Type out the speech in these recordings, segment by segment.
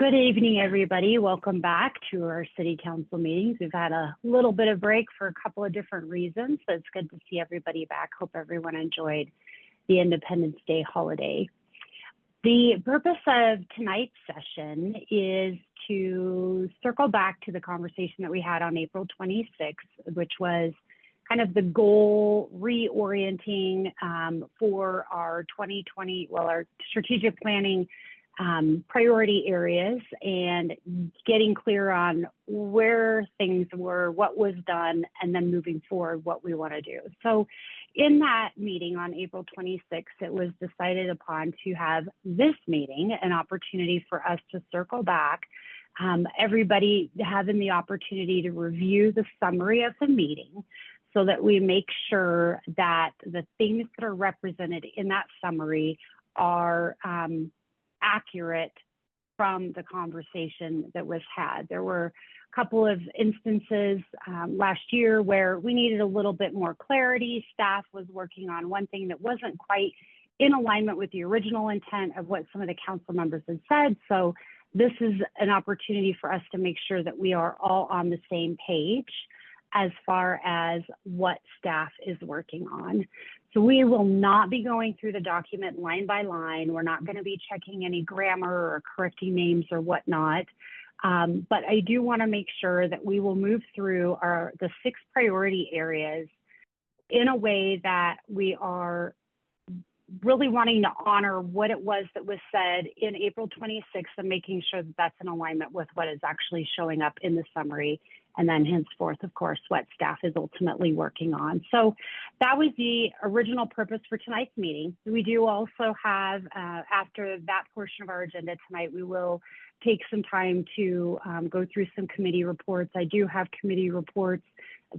Good evening, everybody. Welcome back to our city council meetings. We've had a little bit of break for a couple of different reasons, so it's good to see everybody back. Hope everyone enjoyed the Independence Day holiday. The purpose of tonight's session is to circle back to the conversation that we had on April 26th, which was kind of the goal reorienting for our 2020, our strategic planning priority areas and getting clear on where things were, what was done, and then moving forward, what we want to do. So in that meeting on April 26th, it was decided upon to have this meeting, an opportunity for us to circle back, everybody having the opportunity to review the summary of the meeting so that we make sure that the things that are represented in that summary are accurate from the conversation that was had. There were a couple of instances last year where we needed a little bit more clarity. Staff was working on one thing that wasn't quite in alignment with the original intent of what some of the council members had said. So this is an opportunity for us to make sure that we are all on the same page as far as what staff is working on. So we will not be going through the document line by line. We're not going to be checking any grammar or correcting names or whatnot. But I do want to make sure that we will move through the 6 priority areas in a way that we are really wanting to honor what it was that was said in April 26th and making sure that that's in alignment with what is actually showing up in the summary, and then henceforth, of course, what staff is ultimately working on. So that was the original purpose for tonight's meeting. We do also have, after that portion of our agenda tonight, we will take some time to go through some committee reports. I do have committee reports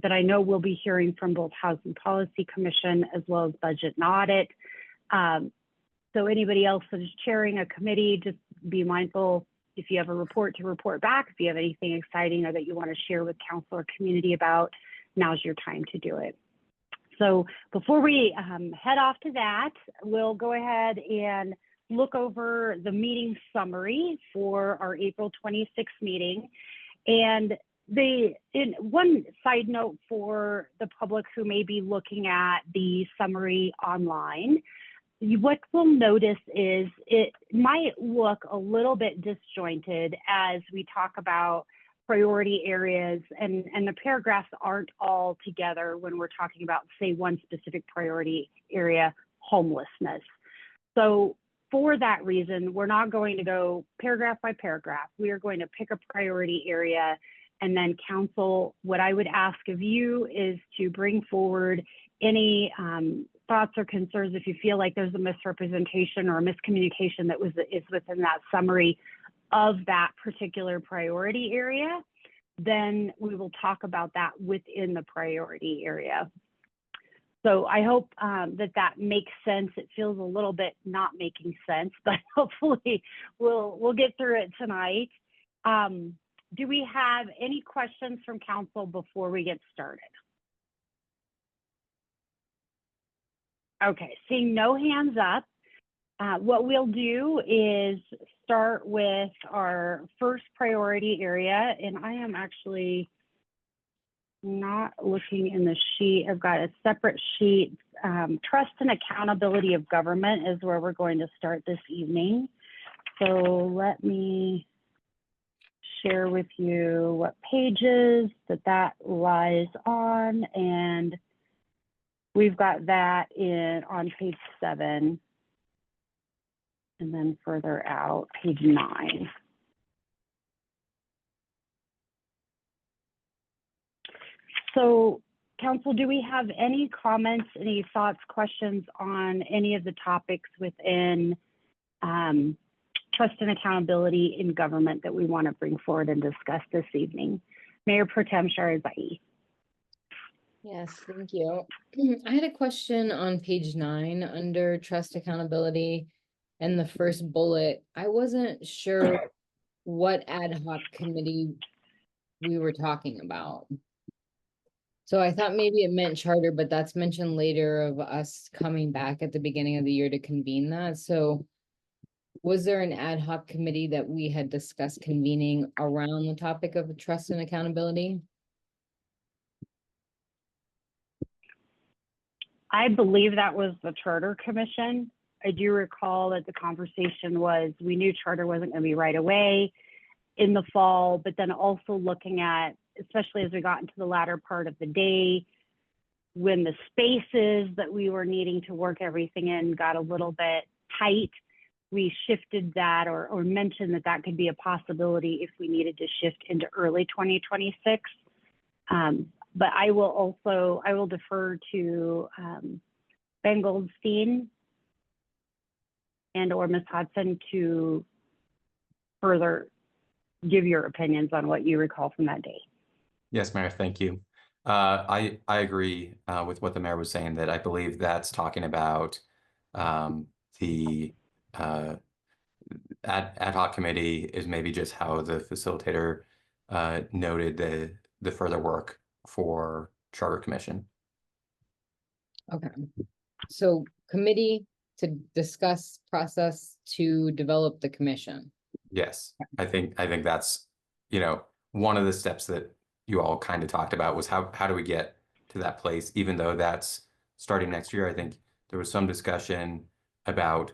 that I know we'll be hearing from both Housing Policy Commission as well as Budget and Audit. So anybody else that is chairing a committee, just be mindful if you have a report to report back, if you have anything exciting or that you want to share with council or community about, now's your time to do it. So before we head off to that, we'll go ahead and look over the meeting summary for our April 26th meeting. And one side note for the public who may be looking at the summary online, what we'll notice is it might look a little bit disjointed as we talk about priority areas, and the paragraphs aren't all together when we're talking about, say, one specific priority area, homelessness. So for that reason, we're not going to go paragraph by paragraph. We are going to pick a priority area, and then council, what I would ask of you is to bring forward any thoughts or concerns if you feel like there's a misrepresentation or a miscommunication that is within that summary of that particular priority area, then we will talk about that within the priority area. So I hope that makes sense. It feels a little bit not making sense, but hopefully we'll get through it tonight. Do we have any questions from council before we get started? Okay, seeing no hands up, what we'll do is start with our first priority area, and I am actually not looking in the sheet. I've got a separate sheet. Trust and accountability of government is where we're going to start this evening. So let me share with you what pages that lies on, and we've got that on page 7, and then further out, page 9. So, council, do we have any comments, any thoughts, questions on any of the topics within trust and accountability in government that we want to bring forward and discuss this evening? Mayor Pro Tem Sharibai. Yes, thank you. I had a question on page 9 under trust accountability and the first bullet. I wasn't sure what ad hoc committee we were talking about. So I thought maybe it meant charter, but that's mentioned later of us coming back at the beginning of the year to convene that. So was there an ad hoc committee that we had discussed convening around the topic of trust and accountability? I believe that was the Charter Commission. I do recall that the conversation was, we knew charter wasn't going to be right away in the fall, but then also looking at, especially as we got into the latter part of the day, when the spaces that we were needing to work everything in got a little bit tight, we shifted that or mentioned that that could be a possibility if we needed to shift into early 2026. But I will defer to Ben Goldstein and or Ms. Hodson to further give your opinions on what you recall from that day. Yes, Mayor, thank you. I agree with what the mayor was saying, that I believe that's talking about the ad hoc committee is maybe just how the facilitator noted the further work for Charter Commission. Okay. So committee to discuss process to develop the commission. Yes, I think that's, one of the steps that you all kind of talked about was how do we get to that place, even though that's starting next year. I think there was some discussion about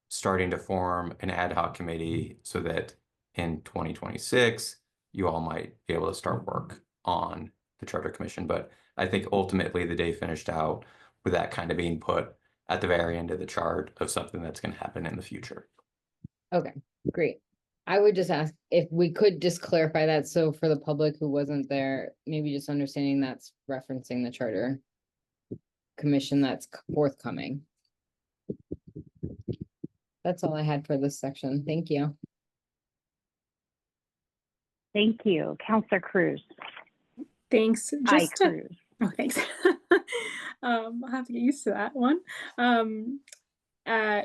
starting to form an ad hoc committee so that in 2026, you all might be able to start work on the Charter Commission. But I think ultimately the day finished out with that kind of being put at the very end of the chart of something that's going to happen in the future. Okay, great. I would just ask if we could just clarify that. So for the public who wasn't there, maybe just understanding that's referencing the Charter Commission that's forthcoming. That's all I had for this section. Thank you. Thank you. Councilor Cruz. Thanks. Cruz. Oh, thanks. I'll have to get used to that one.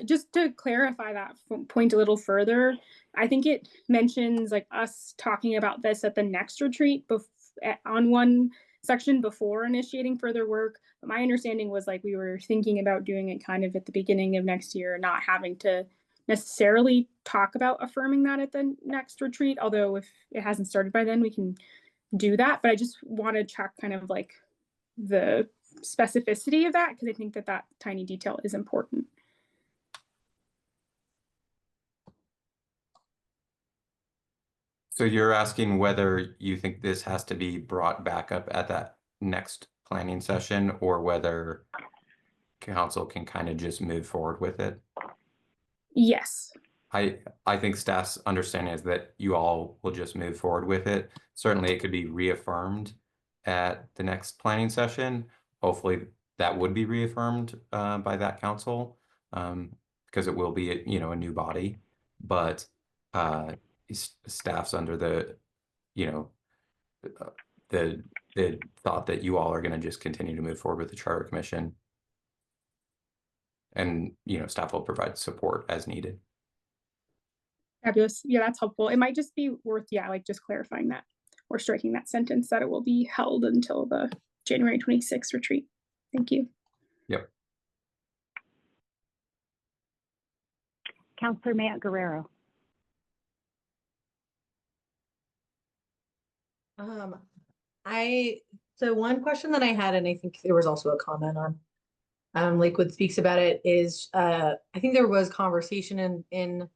Just to clarify that point a little further, I think it mentions like us talking about this at the next retreat on one section before initiating further work. But my understanding was like we were thinking about doing it kind of at the beginning of next year, not having to necessarily talk about affirming that at the next retreat. Although if it hasn't started by then, we can do that. But I just want to check kind of like the specificity of that, because I think that tiny detail is important. So you're asking whether you think this has to be brought back up at that next planning session, or whether council can kind of just move forward with it? Yes. I think staff's understanding is that you all will just move forward with it. Certainly it could be reaffirmed at the next planning session. Hopefully that would be reaffirmed by that council, because it will be a new body. But staff's under the the thought that you all are going to just continue to move forward with the Charter Commission, and staff will provide support as needed. Fabulous. Yeah, that's helpful. It might just be worth, like just clarifying that or striking that sentence that it will be held until the January 26th retreat. Thank you. Yep. Councilor Matt Guerrero. So one question that I had, and I think there was also a comment on Lakewood speaks about it, is I think there was conversation in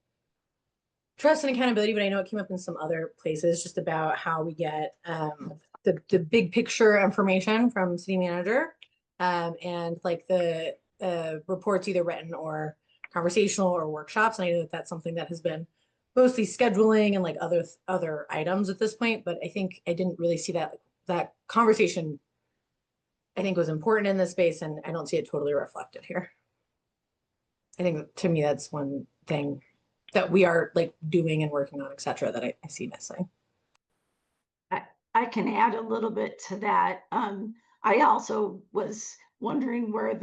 trust and accountability, but I know it came up in some other places, just about how we get the big picture information from city manager, and like the reports, either written or conversational or workshops. And I know that that's something that has been mostly scheduling and like other items at this point, but I think I didn't really see that conversation, I think, was important in this space, and I don't see it totally reflected here. I think to me that's one thing that we are like doing and working on, etc., that I see missing. I can add a little bit to that. I also was wondering where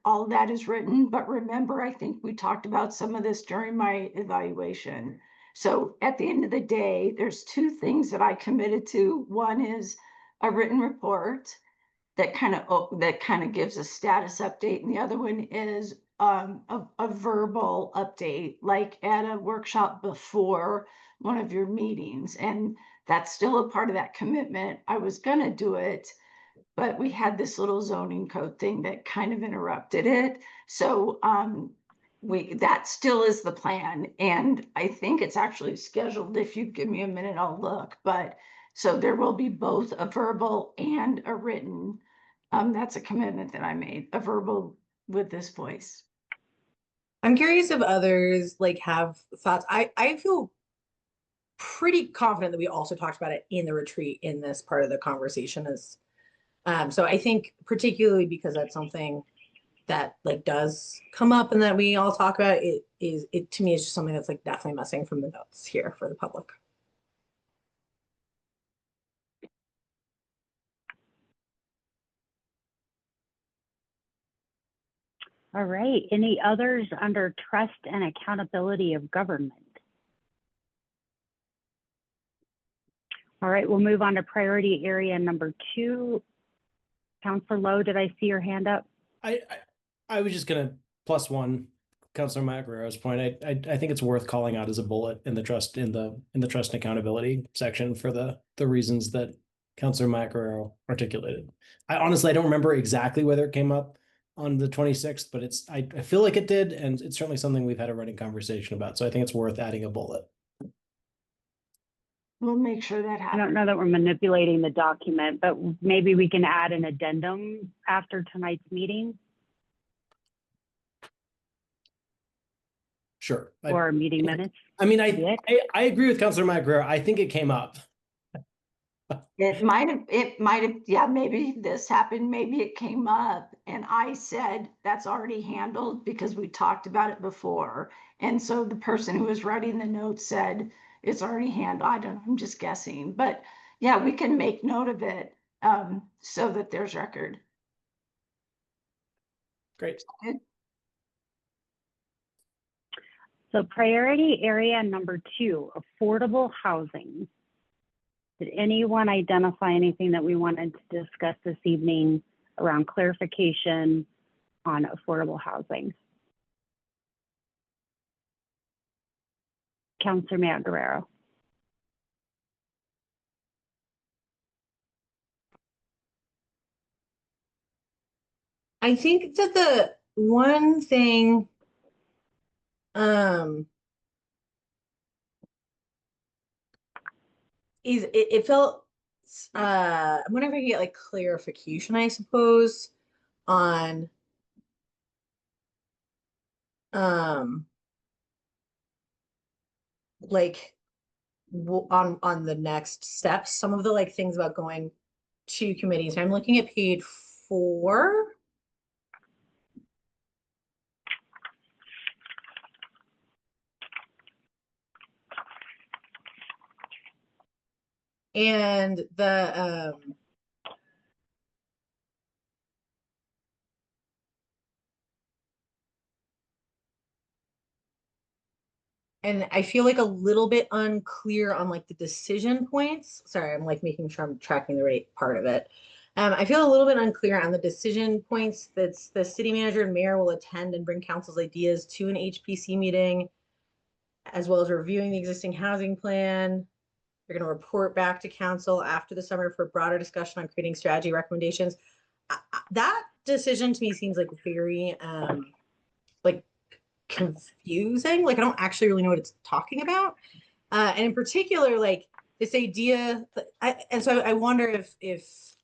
all that is written, but remember, I think we talked about some of this during my evaluation. So at the end of the day, there's two things that I committed to. One is a written report that kind of gives a status update, and the other one is a verbal update, like at a workshop before one of your meetings. And that's still a part of that commitment. I was gonna do it, but we had this little zoning code thing that kind of interrupted it. So that still is the plan. And I think it's actually scheduled. If you give me a minute, I'll look. But so there will be both a verbal and a written. That's a commitment that I made, a verbal with this voice. I'm curious if others like have thoughts. I feel pretty confident that we also talked about it in the retreat in this part of the conversation is so I think particularly because that's something that like does come up and that we all talk about, it to me is just something that's like definitely missing from the notes here for the public. All right, any others under trust and accountability of government? All right, we'll move on to priority area number 2. Counselor Lowe, did I see your hand up? I was just gonna +1 Councilor Macarero's point. I think it's worth calling out as a bullet in the trust and accountability section for the reasons that Councilor Macarero articulated. I honestly don't remember exactly whether it came up on the 26th, but I feel like it did, and it's certainly something we've had a running conversation about. So I think it's worth adding a bullet. We'll make sure that happens. I don't know that we're manipulating the document, but maybe we can add an addendum after tonight's meeting. Sure. Or meeting minutes. I mean, I agree with Councilor Macarero. I think it came up. It might have, yeah, maybe this happened, maybe it came up and I said, that's already handled because we talked about it before. And so the person who was writing the note said, it's already handled. I don't know, I'm just guessing, but yeah, we can make note of it so that there's record. Great. So priority area number 2, affordable housing. Did anyone identify anything that we wanted to discuss this evening around clarification on affordable housing? Councilor Macareiro. I think that the one thing is it felt I'm wondering if I can get like clarification, I suppose, on like on the next steps, some of the like things about going to committees. I'm looking at page 4. And the and I feel like a little bit unclear on like the decision points. Sorry, I'm like making sure I'm tracking the right part of it. I feel a little bit unclear on the decision points that the city manager and mayor will attend and bring council's ideas to an HPC meeting, as well as reviewing the existing housing plan. They're going to report back to council after the summer for broader discussion on creating strategy recommendations. That decision to me seems like very like confusing. Like I don't actually really know what it's talking about. And in particular, like this idea, and so I wonder if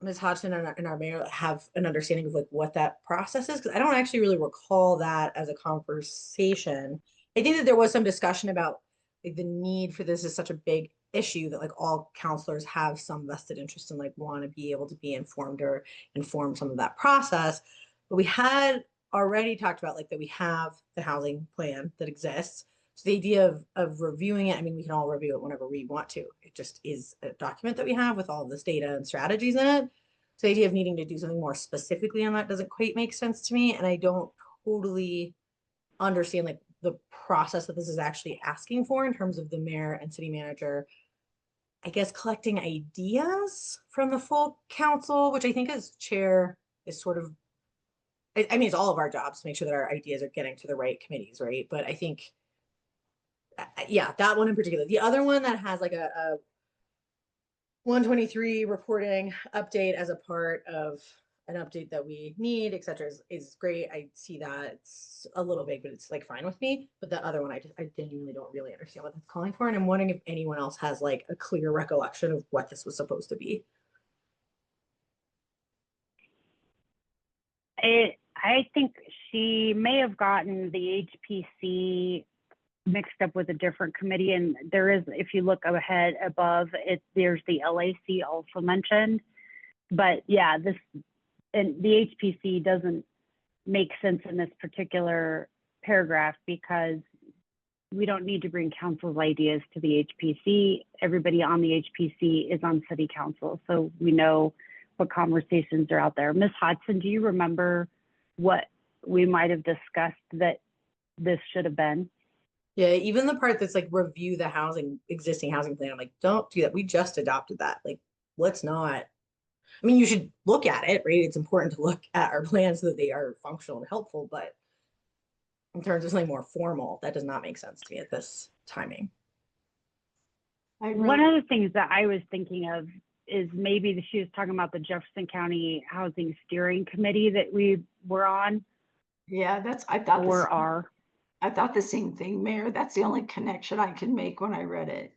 Ms. Hodgson and our mayor have an understanding of like what that process is, because I don't actually really recall that as a conversation. I think that there was some discussion about like the need for this is such a big issue that like all counselors have some vested interest in, like want to be able to be informed or inform some of that process. But we had already talked about like that we have the housing plan that exists. So the idea of reviewing it, I mean, we can all review it whenever we want to. It just is a document that we have with all this data and strategies in it. So the idea of needing to do something more specifically on that doesn't quite make sense to me. And I don't totally understand like the process that this is actually asking for in terms of the mayor and city manager, I guess, collecting ideas from the full council, which I think as chair is sort of, I mean, it's all of our jobs to make sure that our ideas are getting to the right committees, right? But I think, yeah, that one in particular. The other one that has like a 123 reporting update as a part of an update that we need, et cetera, is great. I see that. It's a little big, but it's like fine with me. But the other one, I genuinely don't really understand what that's calling for. And I'm wondering if anyone else has like a clear recollection of what this was supposed to be. I think she may have gotten the HPC mixed up with a different committee, and there is, if you look ahead above it, there's the LAC also mentioned. But yeah, this and the HPC doesn't make sense in this particular paragraph because we don't need to bring council's ideas to the HPC. Everybody on the HPC is on city council, so we know what conversations are out there. Ms. Hodson, do you remember what we might have discussed that this should have been? Yeah, even the part that's like review the existing housing plan. I'm like, don't do that. We just adopted that. Like, let's not. I mean, you should look at it, right? It's important to look at our plans so that they are functional and helpful, but in terms of something more formal, that does not make sense to me at this timing. One of the things that I was thinking of is maybe she was talking about the Jefferson County Housing Steering Committee that we were on. Yeah, I thought the same thing, Mayor. That's the only connection I can make when I read it.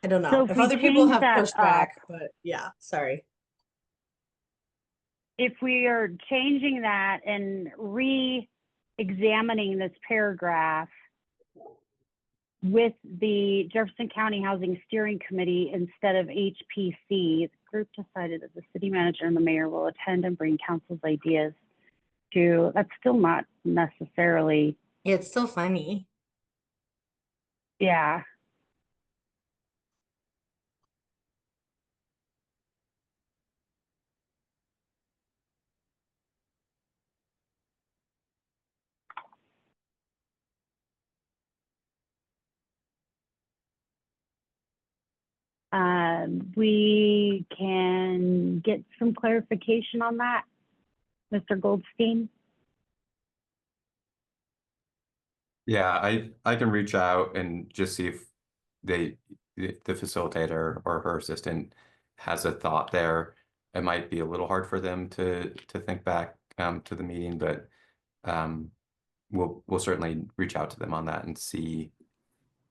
I don't know So if other people have pushed back, up, but yeah, sorry. If we are changing that and re-examining this paragraph with the Jefferson County Housing Steering Committee instead of HPC, the group decided that the city manager and the mayor will attend and bring council's ideas to, that's still not necessarily. Yeah, it's still funny. Yeah. We can get some clarification on that, Mr. Goldstein. Yeah, I can reach out and just see if the facilitator or her assistant has a thought there. It might be a little hard for them to think back to the meeting, but we'll certainly reach out to them on that and see.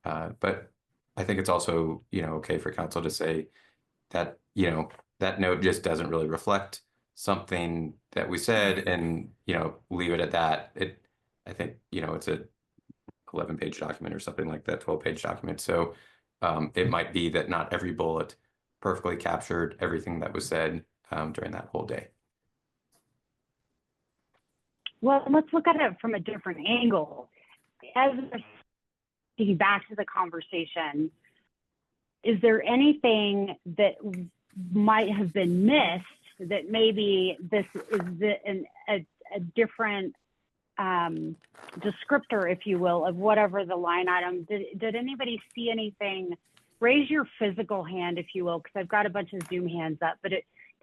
But I think it's also, okay for council to say that, that note just doesn't really reflect something that we said and, leave it at that. I think, it's a 11-page document or something like that, 12-page document. So it might be that not every bullet perfectly captured everything that was said during that whole day. Well, let's look at it from a different angle. As we're back to the conversation, is there anything that might have been missed that maybe this is a different descriptor, if you will, of whatever the line item? Did anybody see anything? Raise your physical hand, if you will, because I've got a bunch of Zoom hands up. But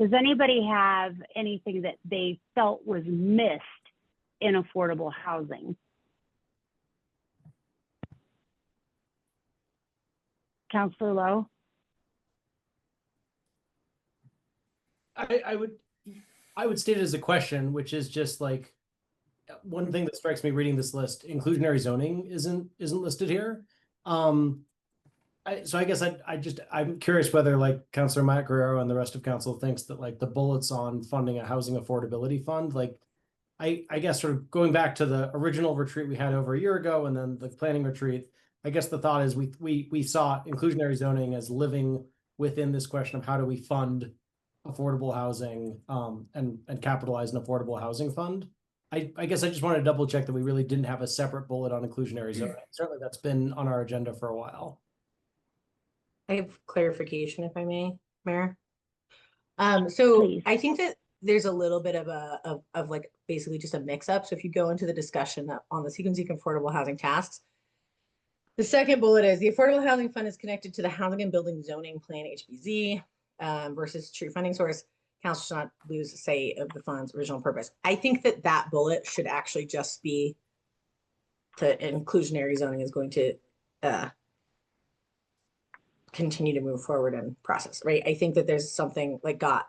does anybody have anything that they felt was missed in affordable housing? Councilor Lowe? I would state it as a question, which is just like, one thing that strikes me reading this list, inclusionary zoning isn't listed here. So I guess I'm curious whether like Councilor Matt Guerrero and the rest of council thinks that like the bullets on funding a housing affordability fund, like I guess sort of going back to the original retreat we had over a year ago and then the planning retreat, I guess the thought is we saw inclusionary zoning as living within this question of how do we fund affordable housing and capitalize an affordable housing fund. I guess I just want to double check that we really didn't have a separate bullet on inclusionary zoning. Certainly that's been on our agenda for a while. I have clarification, if I may, Mayor. So Please. I think that there's a little bit of of like basically just a mix up. So if you go into the discussion on the sequencing of affordable housing tasks, the second bullet is the Affordable Housing Fund is connected to the Housing and Building Zoning Plan HBZ versus true funding source. Council should not lose say of the fund's original purpose. I think that that bullet should actually just be to inclusionary zoning is going to continue to move forward and process, right? I think that there's something like I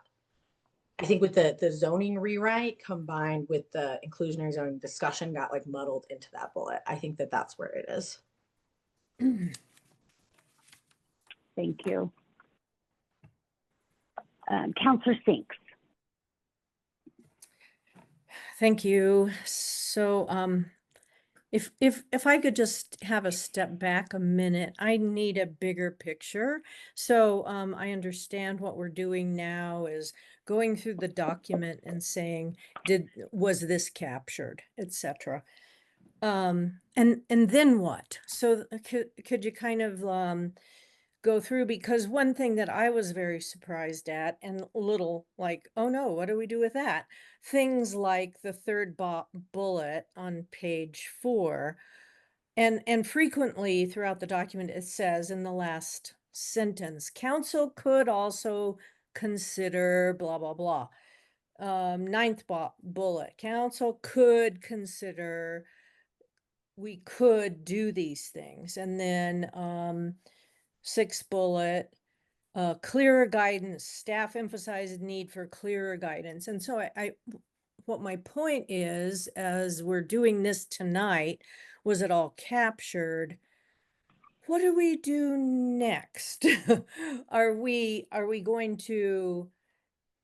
think with the zoning rewrite combined with the inclusionary zoning discussion got like muddled into that bullet. I think that that's where it is. Thank you. Councillor Sinks. Thank you. So if I could just have a step back a minute, I need a bigger picture. So I understand what we're doing now is going through the document and saying, was this captured, etc. And then what? So could you kind of go through, because one thing that I was very surprised at and a little like, oh no, what do we do with that? Things like the third bullet on page 4, and frequently throughout the document, it says in the last sentence, council could also consider blah, blah, blah. Ninth bullet, council could consider, we could do these things. And then sixth bullet, clearer guidance, staff emphasized need for clearer guidance. And so what my point is, as we're doing this tonight, was it all captured? What do we do next? Are we going to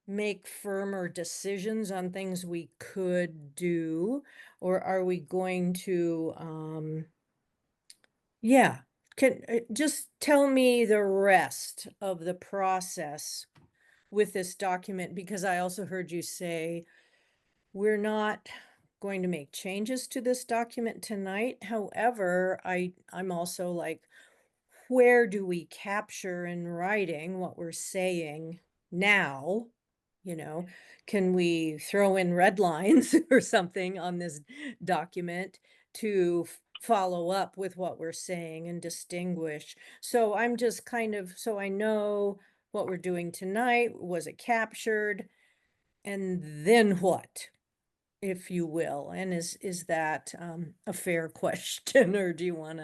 make firmer decisions on things we could do, or are we going to yeah, can just tell me the rest of the process with this document, because I also heard you say we're not going to make changes to this document tonight. However, I'm also like, where do we capture in writing what we're saying now? You know, can we throw in red lines or something on this document to follow up with what we're saying and distinguish? So I'm just kind of, so I know what we're doing tonight, was it captured? And then what, if you will? And is that a fair question, or do you want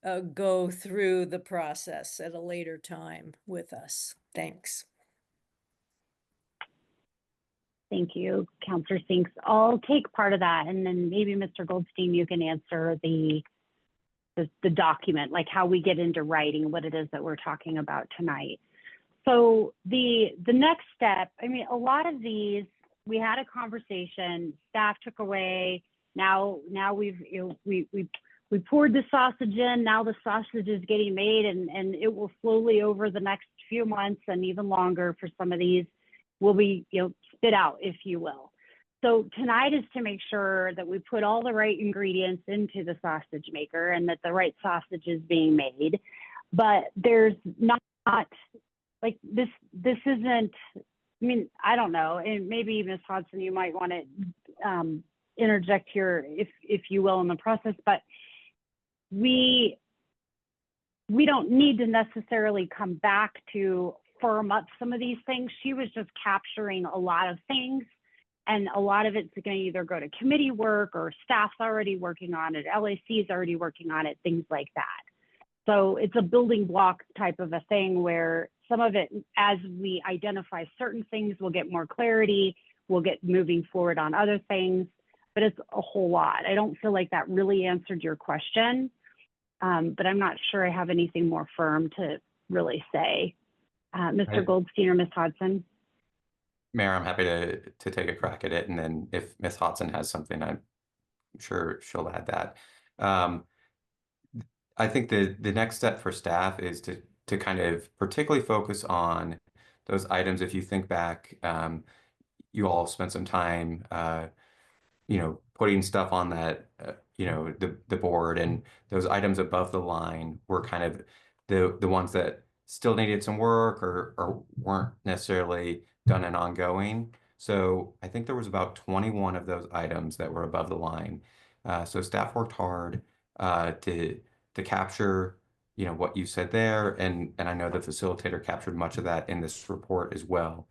to go through the process at a later time with us? Thanks. Thank you, Councillor Sinks. I'll take part of that, and then maybe Mr. Goldstein, you can answer the document, like how we get into writing what it is that we're talking about tonight. So the next step, I mean, a lot of these, we had a conversation, staff took away, now we've, we poured the sausage in, now the sausage is getting made, and it will slowly over the next few months and even longer for some of these will be, spit out, if you will. So tonight is to make sure that we put all the right ingredients into the sausage maker and that the right sausage is being made. But there's not like this isn't, I mean, I don't know, and maybe Ms. Hodson, you might want to interject here if you will in the process, but we don't need to necessarily come back to firm up some of these things. She was just capturing a lot of things, and a lot of it's going to either go to committee work or staff's already working on it, LAC is already working on it, things like that. So it's a building block type of a thing where some of it, as we identify certain things, we'll get more clarity, we'll get moving forward on other things, but it's a whole lot. I don't feel like that really answered your question, but I'm not sure I have anything more firm to really say. Mr. Goldstein or Ms. Hodson? Mayor, I'm happy to take a crack at it, and then if Ms. Hodson has something, I'm sure she'll add that. I think the next step for staff is to kind of particularly focus on those items. If you think back, you all spent some time, putting stuff on that, the board, and those items above the line were kind of the ones that still needed some work or weren't necessarily done and ongoing. So I think there was about 21 of those items that were above the line. So staff worked hard to capture, what you said there, and I know the facilitator captured much of that in this report as well.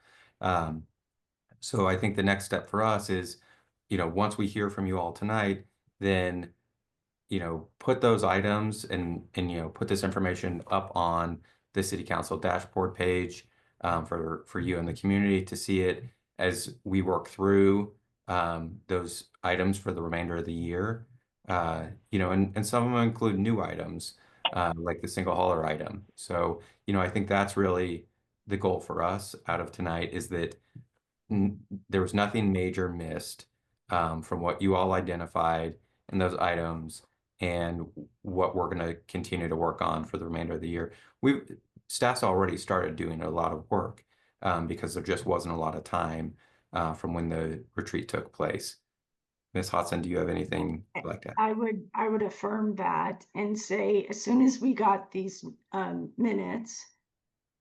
So I think the next step for us is, once we hear from you all tonight, then put those items and put this information up on the city council dashboard page for you and the community to see it as we work through those items for the remainder of the year. And some of them include new items like the single hauler item. So, I think that's really the goal for us out of tonight, is that there was nothing major missed from what you all identified in those items and what we're going to continue to work on for the remainder of the year. Staff's already started doing a lot of work because there just wasn't a lot of time from when the retreat took place. Ms. Hodson, do you have anything like that? I would affirm that and say, as soon as we got these minutes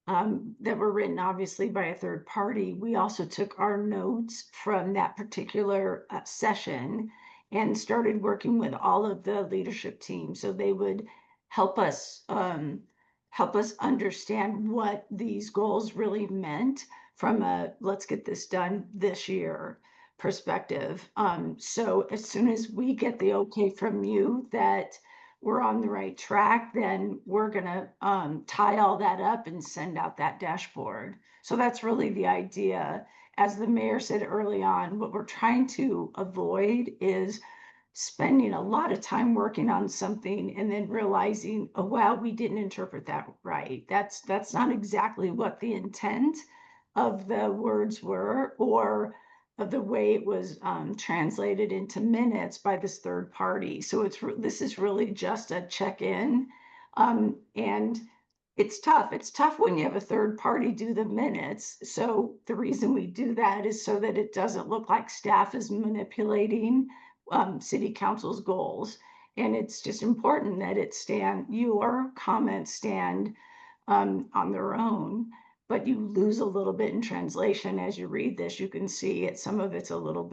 that were written obviously by a third party, we also took our notes from that particular session and started working with all of the leadership team so they would help us understand what these goals really meant from a let's get this done this year perspective. So as soon as we get the okay from you that we're on the right track, then we're gonna tie all that up and send out that dashboard. So that's really the idea. As the mayor said early on, what we're trying to avoid is spending a lot of time working on something and then realizing, oh wow, we didn't interpret that right. That's not exactly what the intent of the words were, or of the way it was translated into minutes by this third party. So this is really just a check-in, and it's tough. It's tough when you have a third party do the minutes. So the reason we do that is so that it doesn't look like staff is manipulating city council's goals. And it's just important that your comments stand on their own, but you lose a little bit in translation as you read this. You can see it, some of it's a little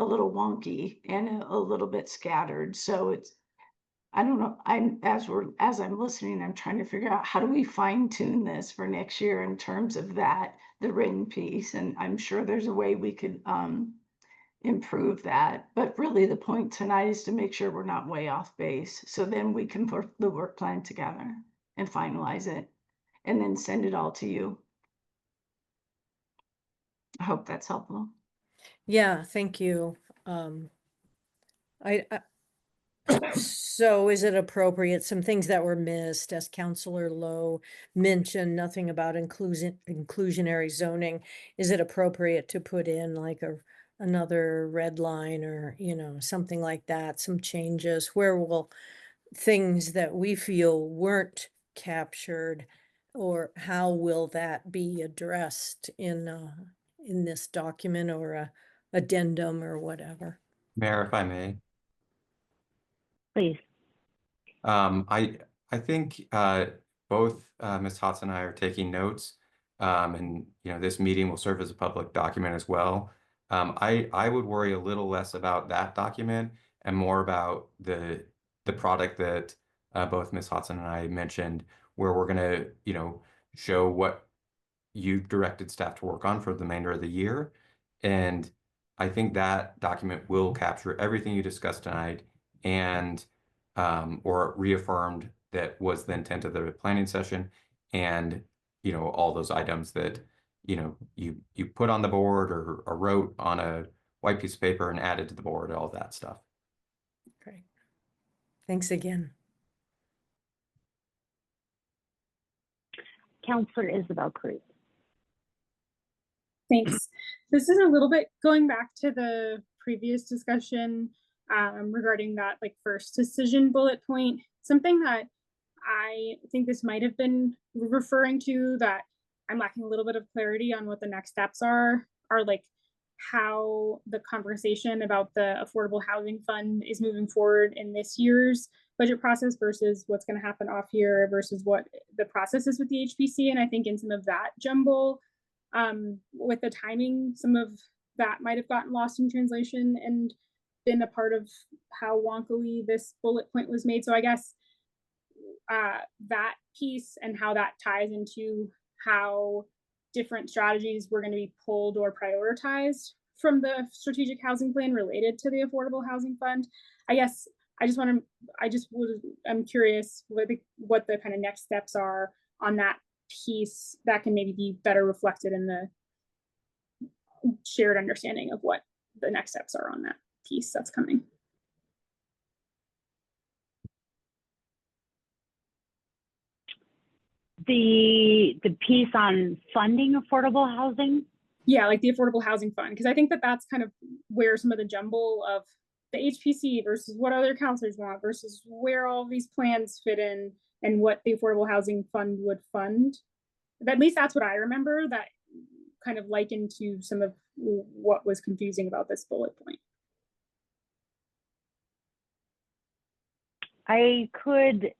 wonky and a little bit scattered. So I don't know, as I'm listening, I'm trying to figure out how do we fine tune this for next year in terms of the written piece. And I'm sure there's a way we could improve that. But really the point tonight is to make sure we're not way off base. So then we can put the work plan together and finalize it and then send it all to you. I hope that's helpful. Yeah, thank you. So is it appropriate, some things that were missed, as Councillor Lowe mentioned, nothing about inclusionary zoning. Is it appropriate to put in like another red line or, something like that, some changes? Where will things that we feel weren't captured, or how will that be addressed in this document or a addendum or whatever? Mayor, if I may. Please. I think both Ms. Hodson and I are taking notes, and this meeting will serve as a public document as well. I would worry a little less about that document and more about the product that both Ms. Hodson and I mentioned, where we're going to show what you've directed staff to work on for the remainder of the year. And I think that document will capture everything you discussed tonight and or reaffirmed that was the intent of the planning session, and all those items that you put on the board or wrote on a white piece of paper and added to the board, all that stuff. Great. Thanks again. Councillor Isabel Cruz. Thanks. This is a little bit going back to the previous discussion regarding that first decision bullet point. Something that I think this might have been referring to, that I'm lacking a little bit of clarity on what the next steps are how the conversation about the affordable housing fund is moving forward in this year's budget process versus what's going to happen off year versus what the process is with the HPC. And I think in some of that jumble, With the timing, some of that might have gotten lost in translation and been a part of how wonkily this bullet point was made. So I guess that piece and how that ties into how different strategies were going to be pulled or prioritized from the strategic housing plan related to the affordable housing fund. I guess I'm curious what the kind of next steps are on that piece that can maybe be better reflected in the shared understanding of what the next steps are on that piece that's coming. The piece on funding affordable housing? Yeah, like the affordable housing fund, because I think that that's kind of where some of the jumble of the HPC versus what other counselors want versus where all these plans fit in and what the affordable housing fund would fund. At least that's what I remember, that kind of likened to some of what was confusing about this bullet point. I could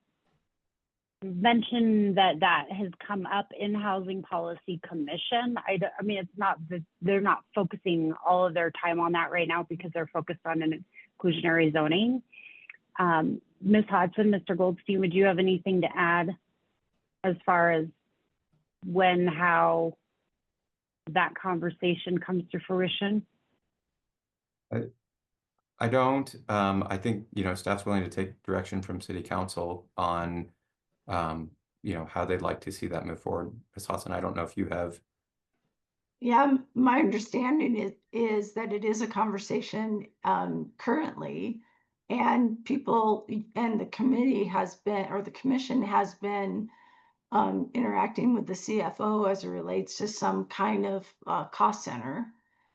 mention that has come up in Housing Policy Commission. I mean, it's not that they're not focusing all of their time on that right now because they're focused on an inclusionary zoning. Ms. Hodgson, Mr. Goldstein, would you have anything to add as far as when, how that conversation comes to fruition? I don't. I think, staff's willing to take direction from City Council on, how they'd like to see that move forward. Ms. Hodgson, I don't know if you have. Yeah, my understanding is that it is a conversation currently, and people and the committee has been, or the commission has been interacting with the CFO as it relates to some kind of cost center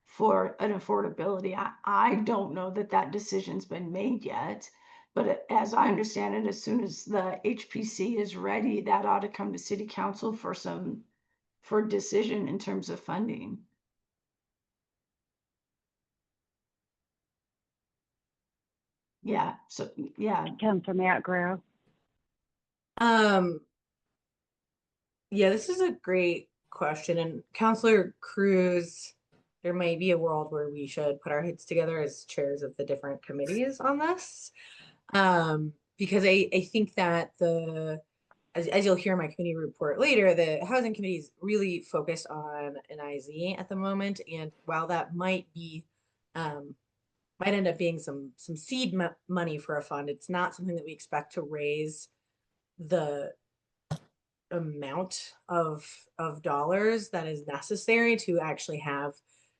for an affordability. I don't know that that decision's been made yet, but as I understand it, as soon as the HPC is ready, that ought to come to City Council for decision in terms of funding. Yeah, so yeah. Councilor Matt Guerrero. Yeah, this is a great question. And Councilor Cruz, there might be a world where we should put our heads together as chairs of the different committees on this. Because I think that as you'll hear in my committee report later, the housing committee is really focused on an IZ at the moment. And while that might be, might end up being some seed money for a fund, it's not something that we expect to raise the amount of dollars that is necessary to actually have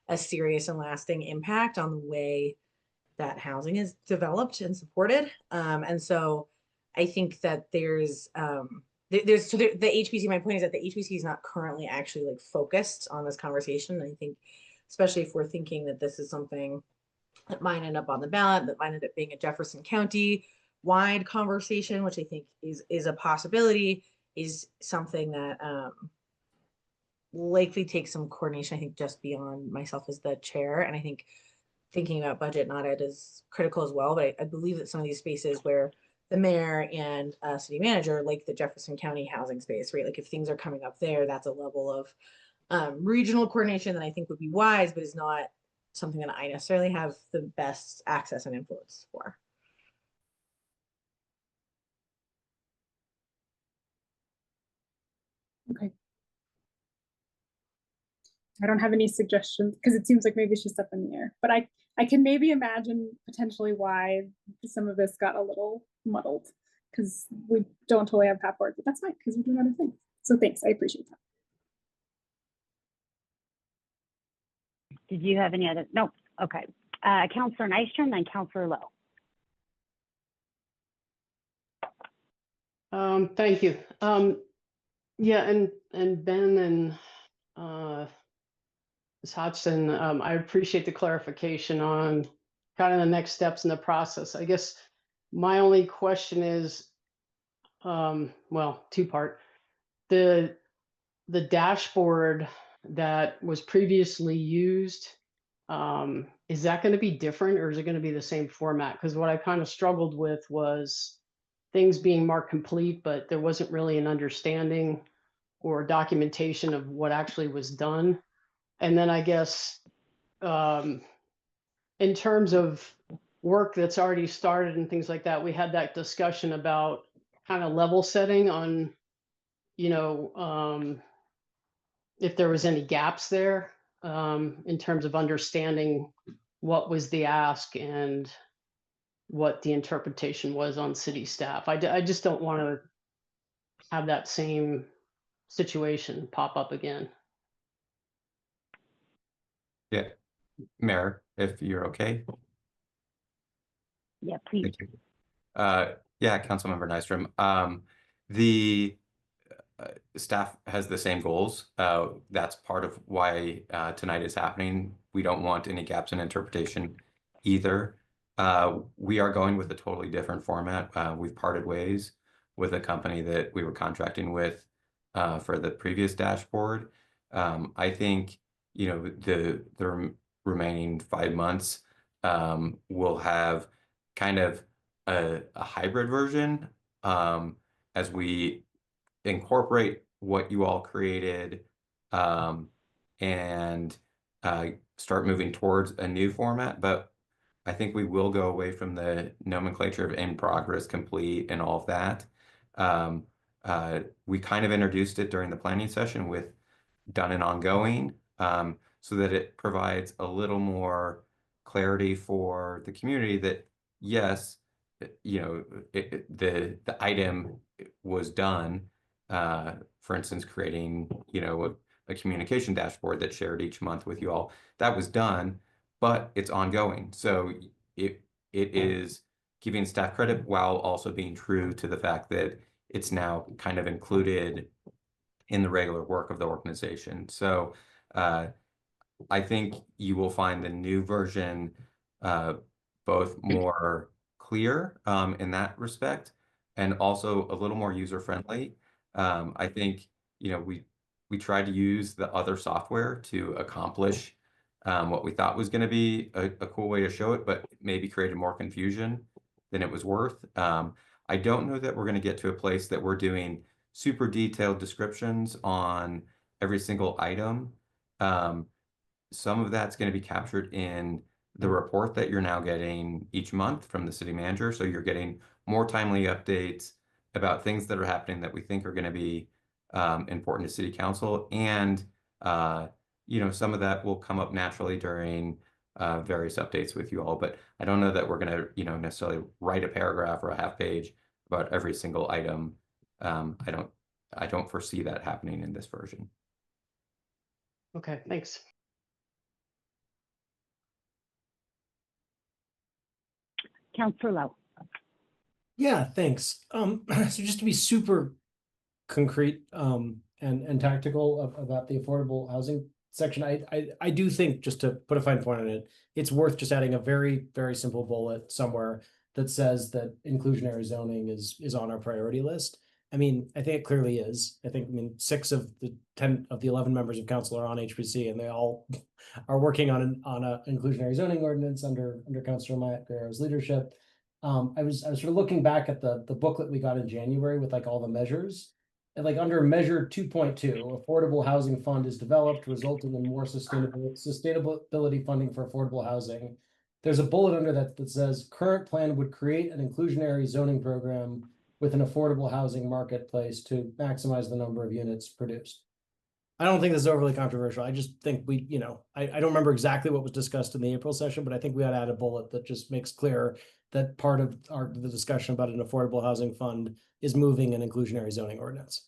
a serious and lasting impact on the way that housing is developed and supported. And so I think that there's the HPC, my point is that the HPC is not currently actually like focused on this conversation. I think, especially if we're thinking that this is something that might end up on the ballot, that might end up being a Jefferson County wide conversation, which I think is a possibility, is something that likely takes some coordination, I think, just beyond myself as the chair. And I think thinking about budget and audit is critical as well. But I believe that some of these spaces where the mayor and city manager, like the Jefferson County housing space, right? Like if things are coming up there, that's a level of regional coordination that I think would be wise, but is not something that I necessarily have the best access and influence for. Okay. I don't have any suggestions because it seems like maybe it's just up in the air, but I can maybe imagine potentially why some of this got a little muddled because we don't totally have path forward, but that's fine because we're doing other things. So thanks, I appreciate that. Did you have any other? No. Okay. Councilor Nystrom, then Councilor Lowe. Thank you. Yeah, and Ben and Ms. Hodgson, I appreciate the clarification on kind of the next steps in the process. I guess my only question is, well, two-part. The dashboard that was previously used, is that going to be different or is it going to be the same format? Because what I kind of struggled with was things being marked complete, but there wasn't really an understanding or documentation of what actually was done. And then I guess in terms of work that's already started and things like that, we had that discussion about kind of level setting on, you know, if there was any gaps there in terms of understanding what was the ask and what the interpretation was on city staff. I just don't want to have that same situation pop up again. Yeah, Mayor, if you're okay. Yeah, please. Thank you. Yeah, Councilmember Nystrom. The staff has the same goals. That's part of why tonight is happening. We don't want any gaps in interpretation either. We are going with a totally different format. We've parted ways with a company that we were contracting with for the previous dashboard. I think, you know, the remaining 5 months will have kind of a hybrid version as we incorporate what you all created and start moving towards a new format. But I think we will go away from the nomenclature of in progress, complete, and all of that. We kind of introduced it during the planning session with done and ongoing, so that it provides a little more clarity for the community that yes, you know, the item was done. For instance, creating, you know, a communication dashboard that shared each month with you all. That was done, but it's ongoing. So it is giving staff credit while also being true to the fact that it's now kind of included in the regular work of the organization. So I think you will find the new version both more clear in that respect and also a little more user-friendly. I think, you know, we tried to use the other software to accomplish what we thought was going to be a cool way to show it, but maybe created more confusion than it was worth. I don't know that we're going to get to a place that we're doing super detailed descriptions on every single item. Some of that's going to be captured in the report that you're now getting each month from the city manager. So you're getting more timely updates about things that are happening that we think are going to be important to city council. And, you know, some of that will come up naturally during various updates with you all. But I don't know that we're going to, you know, necessarily write a paragraph or a half page about every single item. I don't foresee that happening in this version. Okay, thanks. Councillor Lowe. Yeah, thanks. So just to be super concrete and tactical about the affordable housing section, I do think, just to put a fine point on it, it's worth just adding a very, very simple bullet somewhere that says that inclusionary zoning is on our priority list. I mean, I think it clearly is. I mean, 6 of the 10 of the 11 members of council are on HPC, and they all are working on a inclusionary zoning ordinance under Councilor Matt Guerrero's leadership. I was sort of looking back at the booklet we got in January with like all the measures, and like under measure 2.2, affordable housing fund is developed, resulting in more sustainability funding for affordable housing. There's a bullet under that says current plan would create an inclusionary zoning program with an affordable housing marketplace to maximize the number of units produced. I don't think this is overly controversial. I just think we, you know, I don't remember exactly what was discussed in the April session, but I think we ought to add a bullet that just makes clear that part of the discussion about an affordable housing fund is moving an inclusionary zoning ordinance.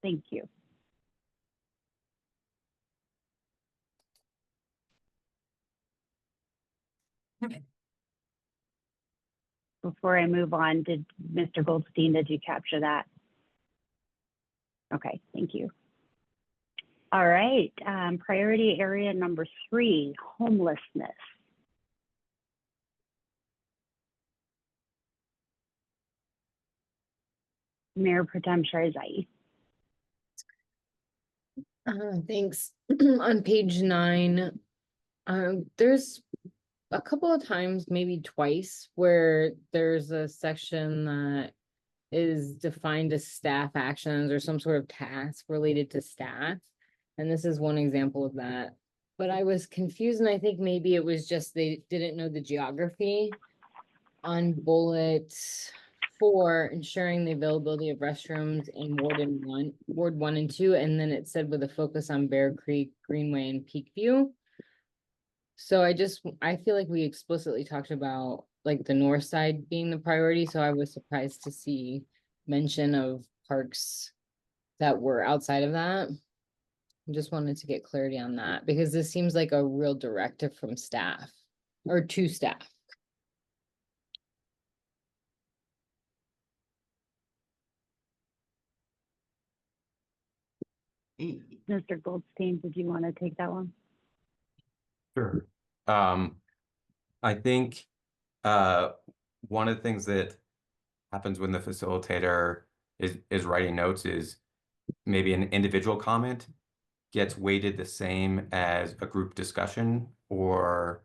Thank you. Before I move on, did Mr. Goldstein, did you capture that? Okay, thank you. All right, priority area number 3, homelessness. Mayor Pro Tem Sharzai. Thanks. On page 9, there's a couple of times, maybe twice, where there's a section that is defined as staff actions or some sort of task related to staff. And this is one example of that. But I was confused, and I think maybe it was just they didn't know the geography on bullet 4, ensuring the availability of restrooms in Ward 1 and 2, and then it said with a focus on Bear Creek, Greenway, and Peakview. So I feel like we explicitly talked about like the north side being the priority, so I was surprised to see mention of parks that were outside of that. I just wanted to get clarity on that, because this seems like a real directive from staff or to staff. Mr. Goldstein, did you want to take that one? Sure. I think one of the things that happens when the facilitator is writing notes is maybe an individual comment gets weighted the same as a group discussion or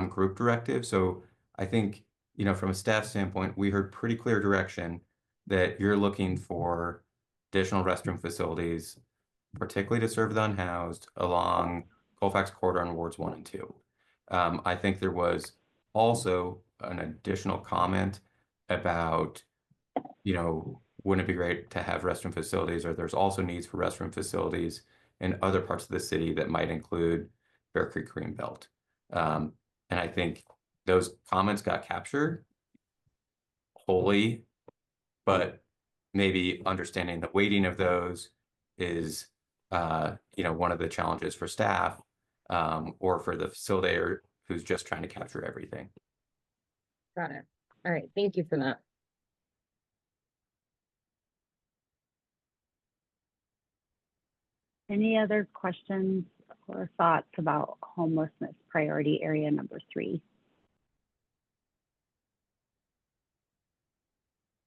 group directive. So I think, you know, from a staff standpoint, we heard pretty clear direction that you're looking for additional restroom facilities, particularly to serve the unhoused along Colfax Corridor in Wards 1 and 2. I think there was also an additional comment about, you know, wouldn't it be great to have restroom facilities, or there's also needs for restroom facilities in other parts of the city that might include Bear Creek Greenbelt. And I think those comments got captured wholly, but maybe understanding the weighting of those is, you know, one of the challenges for staff or for the facilitator who's just trying to capture everything. Got it. All right, thank you for that. Any other questions or thoughts about homelessness priority area number 3?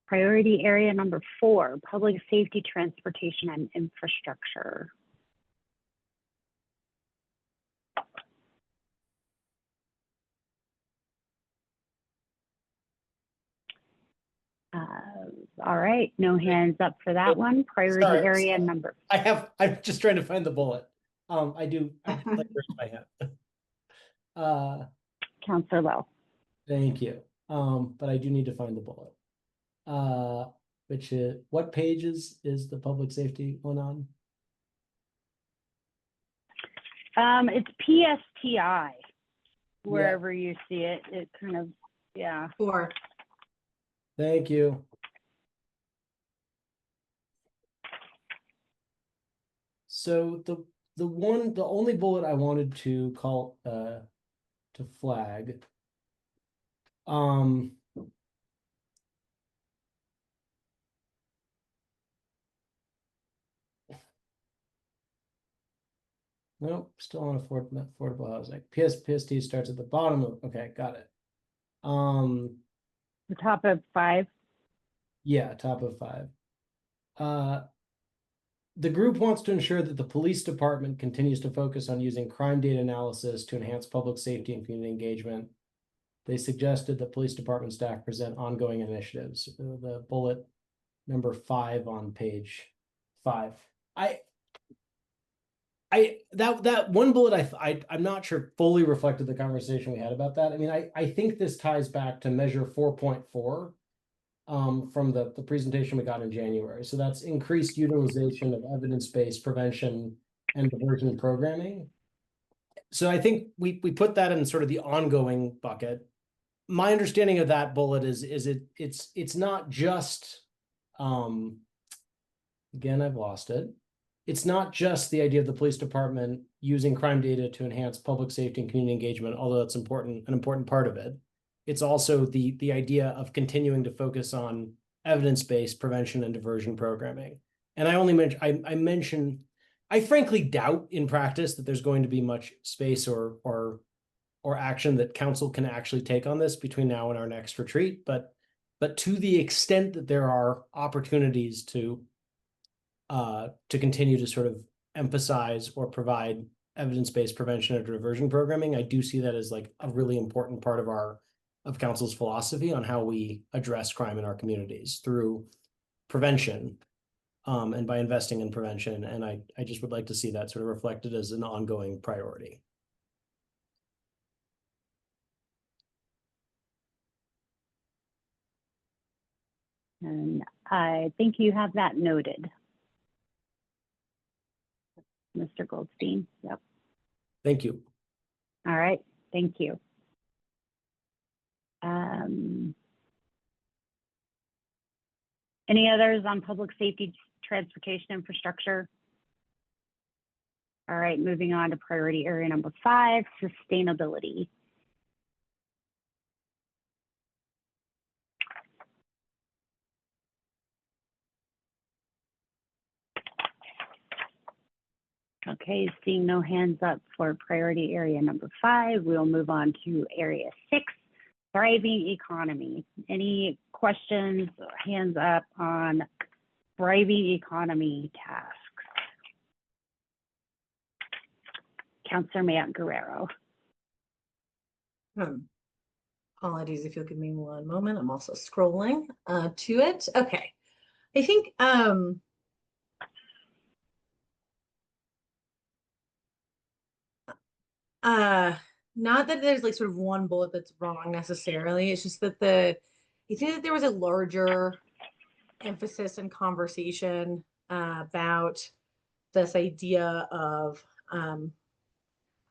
Priority area number 4, public safety, transportation, and infrastructure. All right, no hands up for that one. Priority area number. I'm just trying to find the bullet. I like raise my hand. Councilor Lowe. Thank you. But I do need to find the bullet. Which is, what page is the public safety one on? It's PSTI. Wherever you see it, it kind of, yeah. 4. Thank you. So the only bullet I wanted to call to flag nope, still on affordable housing. PST starts at the bottom of, okay, got it. The top of 5. Yeah, top of 5. The group wants to ensure that the police department continues to focus on using crime data analysis to enhance public safety and community engagement. They suggested that police department staff present ongoing initiatives. The bullet number 5 on page 5. That one bullet I'm not sure fully reflected the conversation we had about that. I mean, I think this ties back to measure 4.4 from the presentation we got in January. So that's increased utilization of evidence-based prevention and diversion programming. So I think we put that in sort of the ongoing bucket. My understanding of that bullet is it's not just again, I've lost it. It's not just the idea of the police department using crime data to enhance public safety and community engagement, although that's an important part of it. It's also the idea of continuing to focus on evidence-based prevention and diversion programming. And I mentioned, I frankly doubt in practice that there's going to be much space or action that council can actually take on this between now and our next retreat. But to the extent that there are opportunities to continue to sort of emphasize or provide evidence-based prevention and diversion programming. I do see that as like a really important part of council's philosophy on how we address crime in our communities through prevention, and by investing in prevention. And I just would like to see that sort of reflected as an ongoing priority. And I think you have that noted, Mr. Goldstein. Yep. Thank you. All right. Thank you. Any others on public safety, transportation infrastructure? All right, moving on to priority area number 5, sustainability. Okay, seeing no hands up for priority area number 5, we'll move on to area 6, thriving economy. Any questions, hands up on thriving economy tasks? Councilor Matt Guerrero. Apologies if you'll give me one moment. I'm also scrolling to it. Okay. I think not that there's like sort of one bullet that's wrong necessarily. It's just that I think that there was a larger emphasis and conversation about this idea of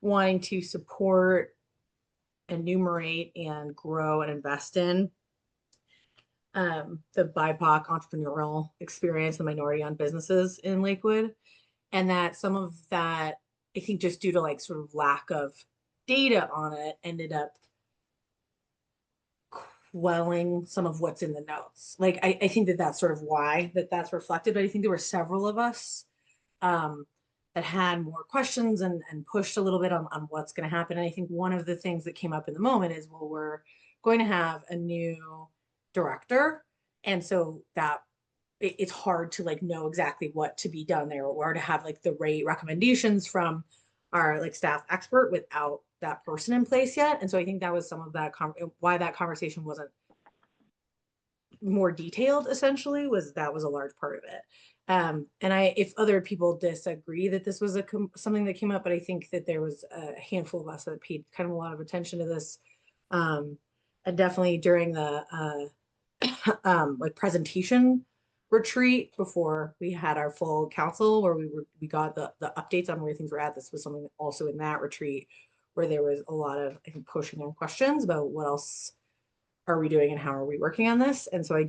wanting to support, enumerate, and grow and invest in the BIPOC entrepreneurial experience, the minority-owned businesses in Lakewood. And that some of that, I think just due to like sort of lack of data on it, ended up quelling some of what's in the notes. Like, I think that that's sort of why that's reflected, but I think there were several of us that had more questions and pushed a little bit on what's going to happen. And I think one of the things that came up in the moment is, well, we're going to have a new director. And so that it's hard to like know exactly what to be done there, or to have like the right recommendations from our like staff expert without that person in place yet. And so I think that was some of that why that conversation wasn't more detailed, essentially, was that was a large part of it. And if other people disagree that this was something that came up, but I think that there was a handful of us that paid kind of a lot of attention to this. And definitely during the like presentation retreat before we had our full council, where we got the updates on where things were at. This was something also in that retreat where there was a lot of, I think, pushing on questions about what else are we doing and how are we working on this. And so I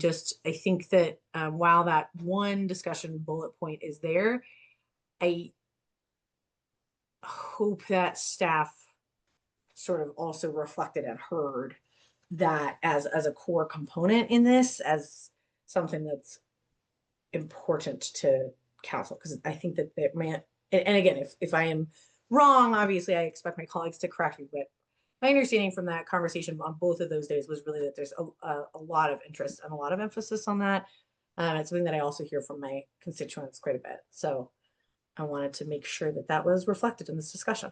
think that while that one discussion bullet point is there, I hope that staff sort of also reflected and heard that as a core component in this, as something that's important to council. Because I think that and again, if I am wrong, obviously I expect my colleagues to correct me, but my understanding from that conversation on both of those days was really that there's a lot of interest and a lot of emphasis on that. It's something that I also hear from my constituents quite a bit. So I wanted to make sure that that was reflected in this discussion.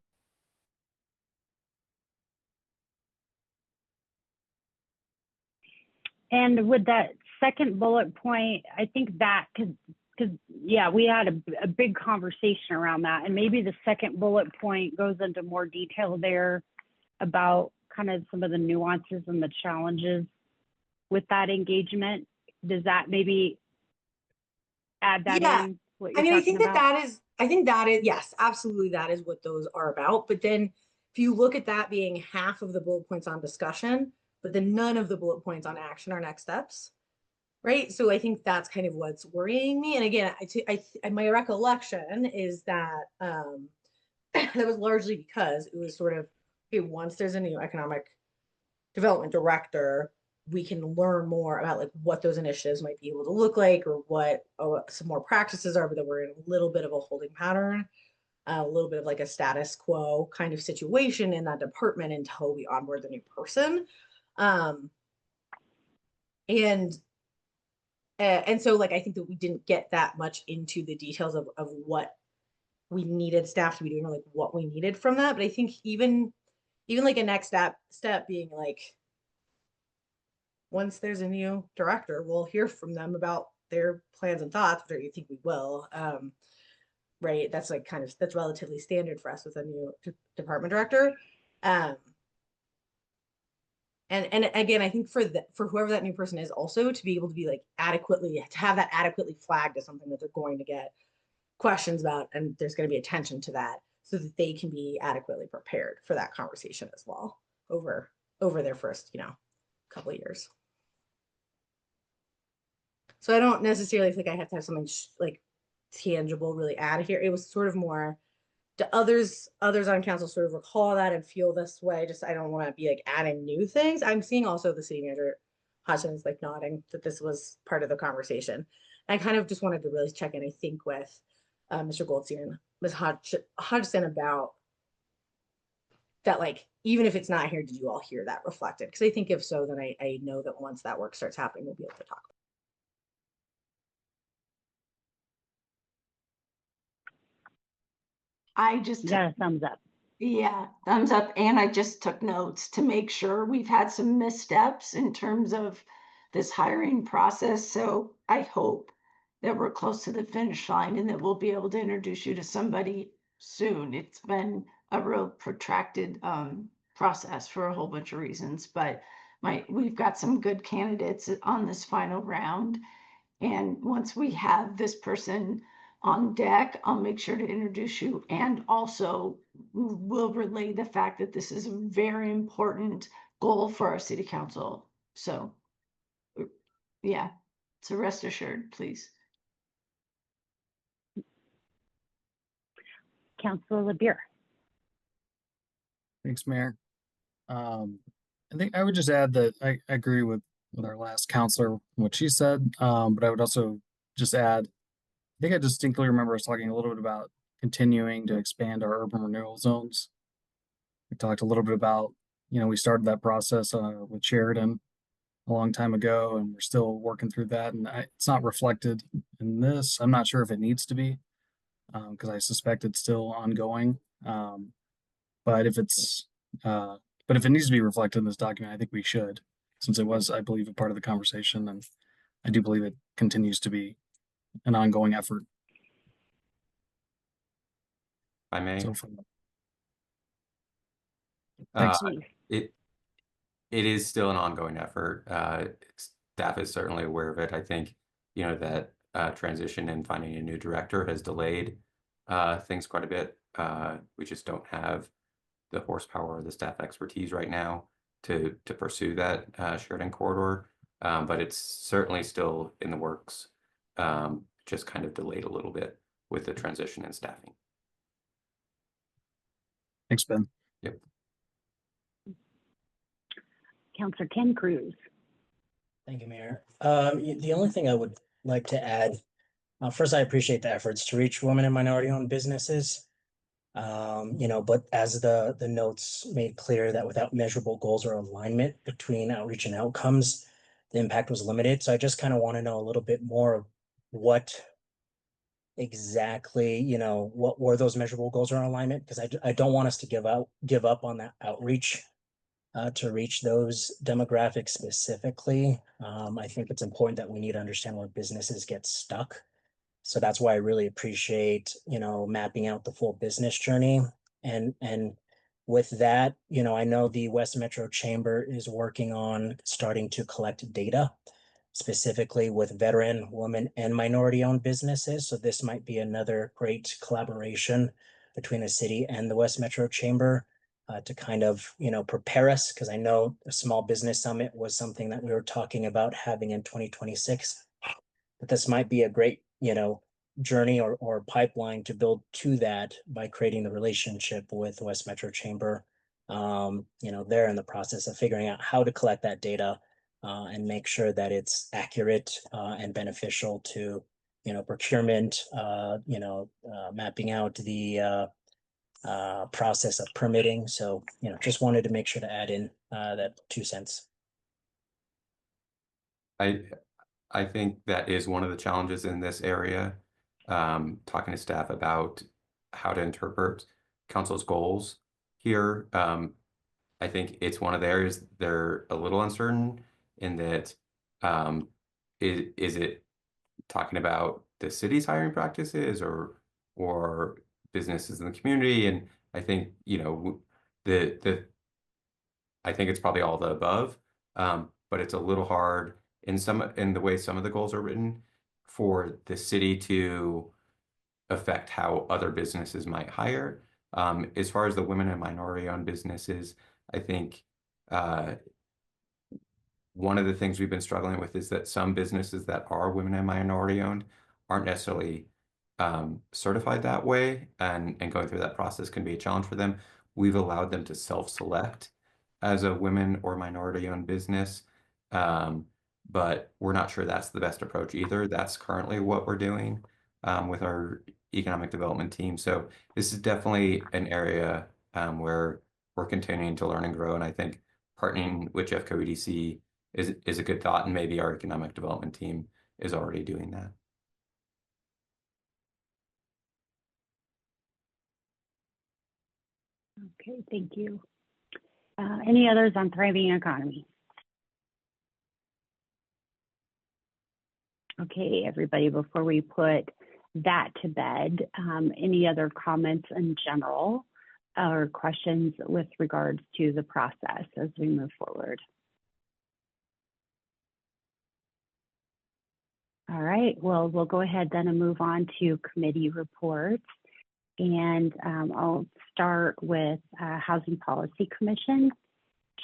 And with that second bullet point, I think that because yeah, we had a big conversation around that, and maybe the second bullet point goes into more detail there about kind of some of the nuances and the challenges with that engagement. Does that maybe add that in? I mean, I think that is, yes, absolutely. That is what those are about. But then if you look at that being half of the bullet points on discussion, but then none of the bullet points on action or next steps, right? So I think that's kind of what's worrying me. And again, my recollection is that that was largely because it was sort of, okay, once there's a new economic development director, we can learn more about like what those initiatives might be able to look like, or what some more practices are, but that we're in a little bit of a holding pattern, a little bit of like a status quo kind of situation in that department until we onboard the new person. And so like, I think that we didn't get that much into the details of what we needed staff to be doing, or like what we needed from that. But I think even like a next step being like, once there's a new director, we'll hear from them about their plans and thoughts, which I think we will. Right, that's like that's relatively standard for us with a new department director. And again, I think for whoever that new person is, also to be able to be like to have that adequately flagged as something that they're going to get questions about, and there's going to be attention to that, so that they can be adequately prepared for that conversation as well over their first couple of years. So I don't necessarily think I have to have something like tangible really added here. It was sort of more, do others on council sort of recall that and feel this way? Just, I don't want to be like adding new things. I'm seeing also the city manager Hodgson is like nodding that this was part of the conversation. I kind of just wanted to really check in, I think, with Mr. Goldstein and Ms. Hodgson about that, like, even if it's not here, did you all hear that reflected? Because I think if so, then I know that once that work starts happening, we'll be able to talk. I just got a thumbs up. Yeah, thumbs up. And I just took notes to make sure we've had some missteps in terms of this hiring process. So I hope that we're close to the finish line and that we'll be able to introduce you to somebody soon. It's been a real protracted process for a whole bunch of reasons, but we've got some good candidates on this final round. And once we have this person on deck, I'll make sure to introduce you, and also will relay the fact that this is a very important goal for our city council. So yeah, so rest assured, please. Councilor LeBeer. Thanks, Mayor. I think I would just add that I agree with our last counselor, what she said, but I would also just add, I think I distinctly remember us talking a little bit about continuing to expand our urban renewal zones. We talked a little bit about, we started that process with Sheridan a long time ago, and we're still working through that. And it's not reflected in this. I'm not sure if it needs to be, because I suspect it's still ongoing. But if it needs to be reflected in this document, I think we should, since it was, I believe, a part of the conversation, and I do believe it continues to be an ongoing effort. If I may. So Uh, thanks. it is still an ongoing effort. Staff is certainly aware of it. I think, that transition and finding a new director has delayed things quite a bit. We just don't have the horsepower or the staff expertise right now to pursue that Sheridan corridor. But it's certainly still in the works, just kind of delayed a little bit with the transition and staffing. Thanks, Ben. Yep. Councilor Ken Cruz. Thank you, Mayor. The only thing I would like to add, first, I appreciate the efforts to reach women and minority-owned businesses. But as the notes made clear, that without measurable goals or alignment between outreach and outcomes, the impact was limited. So I just kind of want to know a little bit more of what exactly, what were those measurable goals or alignment? Because I don't want us to give up on that outreach to reach those demographics specifically. I think it's important that we need to understand where businesses get stuck. So that's why I really appreciate, mapping out the full business journey. And with that, I know the West Metro Chamber is working on starting to collect data, specifically with veteran, woman, and minority-owned businesses. So this might be another great collaboration between the city and the West Metro Chamber to kind of, prepare us, because I know a small business summit was something that we were talking about having in 2026. But this might be a great, journey or pipeline to build to that by creating the relationship with West Metro Chamber. They're in the process of figuring out how to collect that data and make sure that it's accurate and beneficial to, procurement, mapping out the process of permitting. So, just wanted to make sure to add in that 2 cents. I think that is one of the challenges in this area. Talking to staff about how to interpret council's goals here. I think it's one of the areas they're a little uncertain in that is it talking about the city's hiring practices or businesses in the community? And I think, you know, I think it's probably all the above, but it's a little hard in the way some of the goals are written for the city to affect how other businesses might hire. As far as the women and minority-owned businesses, I think one of the things we've been struggling with is that some businesses that are women and minority-owned aren't necessarily certified that way, and going through that process can be a challenge for them. We've allowed them to self-select as a women or minority-owned business, but we're not sure that's the best approach either. That's currently what we're doing with our economic development team. So this is definitely an area where we're continuing to learn and grow. And I think partnering with Jeffco EDC is a good thought, and maybe our economic development team is already doing that. Okay, thank you. Any others on thriving economy? Okay, everybody, before we put that to bed, any other comments in general or questions with regards to the process as we move forward? All right, well, we'll go ahead then and move on to committee reports. And I'll start with Housing Policy Commission.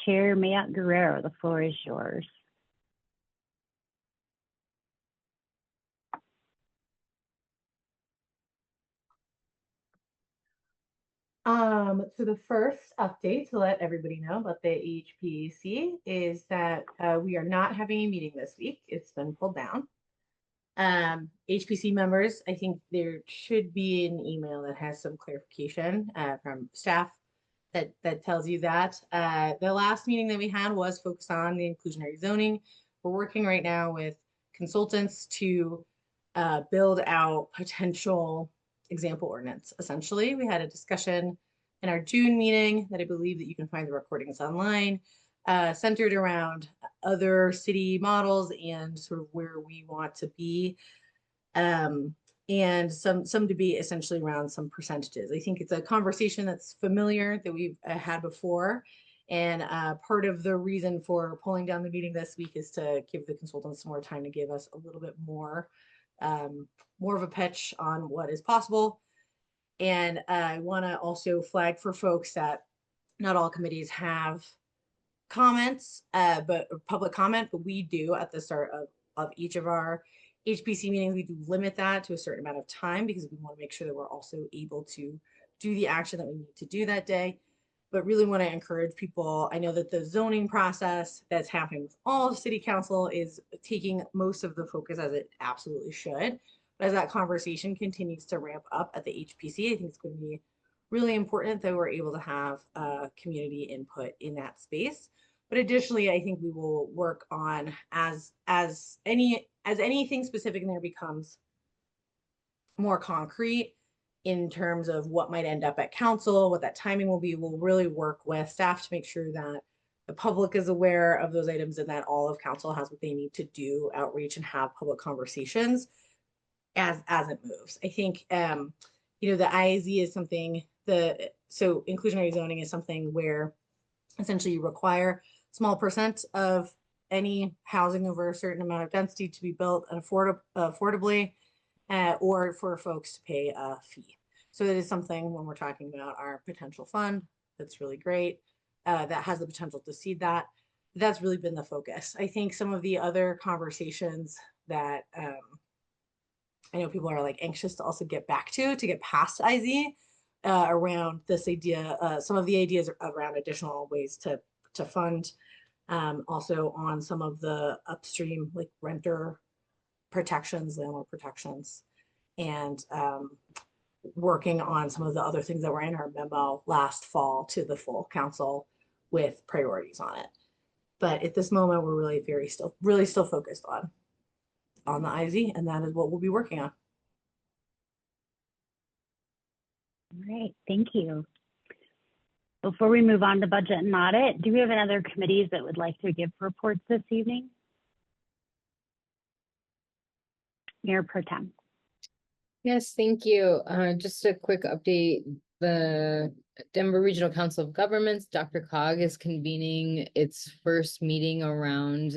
Chair Matt Guerrero, the floor is yours. So the first update to let everybody know about the HPC is that we are not having a meeting this week. It's been pulled down. HPC members, I think there should be an email that has some clarification from staff that tells you that. The last meeting that we had was focused on the inclusionary zoning. We're working right now with consultants to build out potential example ordinance. Essentially, we had a discussion in our June meeting that I believe that you can find the recordings online, centered around other city models and sort of where we want to be, and some debate essentially around some percentages. I think it's a conversation that's familiar that we've had before, and part of the reason for pulling down the meeting this week is to give the consultants some more time to give us a little bit more of a pitch on what is possible. And I want to also flag for folks that not all committees have comments, but public comment, but we do at the start of each of our HPC meetings. We do limit that to a certain amount of time because we want to make sure that we're also able to do the action that we need to do that day. But really want to encourage people. I know that the zoning process that's happening with all city council is taking most of the focus, as it absolutely should. But as that conversation continues to ramp up at the HPC, I think it's going to be really important that we're able to have community input in that space. But additionally, I think we will work on as anything specific in there becomes more concrete in terms of what might end up at council, what that timing will be. We'll really work with staff to make sure that the public is aware of those items and that all of council has what they need to do outreach and have public conversations as it moves. I think you know, the IAZ is something, so inclusionary zoning is something where essentially you require small percent of any housing over a certain amount of density to be built affordably, or for folks to pay a fee. So it is something when we're talking about our potential fund that's really great, that has the potential to seed that. That's really been the focus. I think some of the other conversations that I know people are like anxious to also get back to get past IZ around this idea, some of the ideas around additional ways to fund, also on some of the upstream like renter protections, landlord protections, and working on some of the other things that were in our memo last fall to the full council with priorities on it. But at this moment, we're really still focused on the IZ, and that is what we'll be working on. All right, thank you. Before we move on to budget and audit, do we have any other committees that would like to give reports this evening? Mayor Pro Tem. Yes, thank you. Just a quick update. The Denver Regional Council of Governments, DRCOG, is convening its first meeting around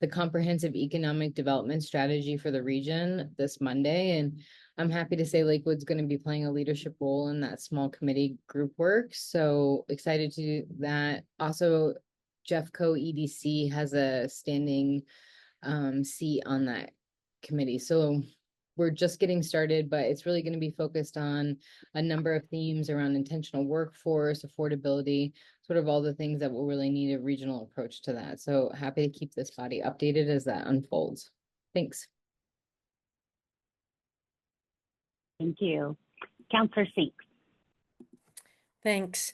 the comprehensive economic development strategy for the region this Monday. And I'm happy to say Lakewood's going to be playing a leadership role in that small committee group work. So excited to do that. Also, Jeffco EDC has a standing seat on that committee. So we're just getting started, but it's really going to be focused on a number of themes around intentional workforce, affordability, sort of all the things that will really need a regional approach to that. So happy to keep this body updated as that unfolds. Thanks. Thank you. Councillor Sink. Thanks.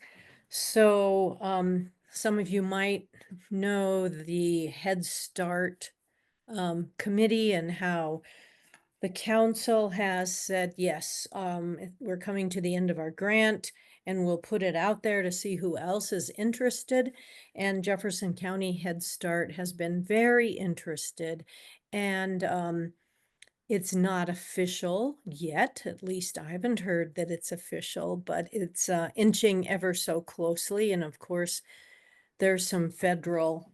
So some of you might know the Head Start committee and how the council has said, yes, we're coming to the end of our grant and we'll put it out there to see who else is interested. And Jefferson County Head Start has been very interested. And it's not official yet, at least I haven't heard that it's official, but it's inching ever so closely. And of course, there's some federal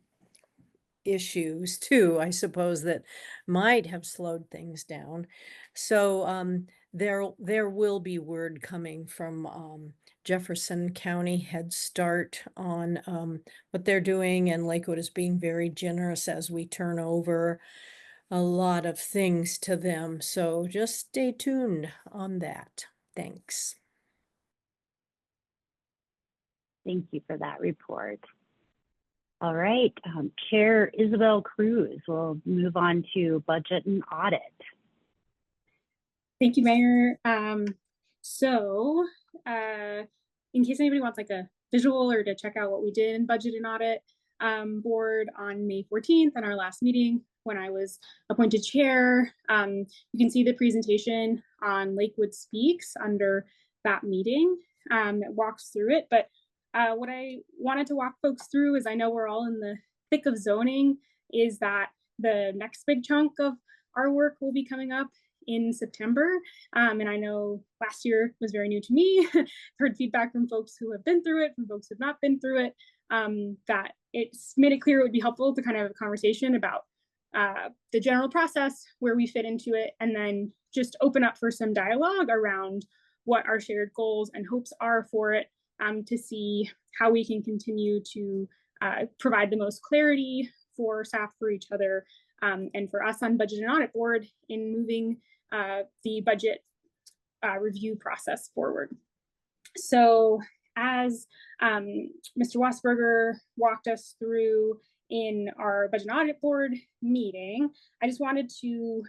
issues too, I suppose, that might have slowed things down. So there will be word coming from Jefferson County Head Start on what they're doing, and Lakewood is being very generous as we turn over a lot of things to them. So just stay tuned on that. Thanks. Thank you for that report. All right, Chair Isabel Cruz will move on to budget and audit. Thank you, Mayor. In case anybody wants like a visual or to check out what we did in budget and audit board on May 14th in our last meeting when I was appointed chair, you can see the presentation on Lakewood Speaks under that meeting that walks through it. But what I wanted to walk folks through is, I know we're all in the thick of zoning, is that the next big chunk of our work will be coming up in September. And I know last year was very new to me. Heard feedback from folks who have been through it, from folks who have not been through it, that it's made it clear it would be helpful to kind of have a conversation about the general process, where we fit into it, and then just open up for some dialogue around what our shared goals and hopes are for it, to see how we can continue to provide the most clarity for staff, for each other, and for us on Budget and Audit Board in moving the budget review process forward. So as Mr. Wasberger walked us through in our Budget and Audit Board meeting, I just wanted to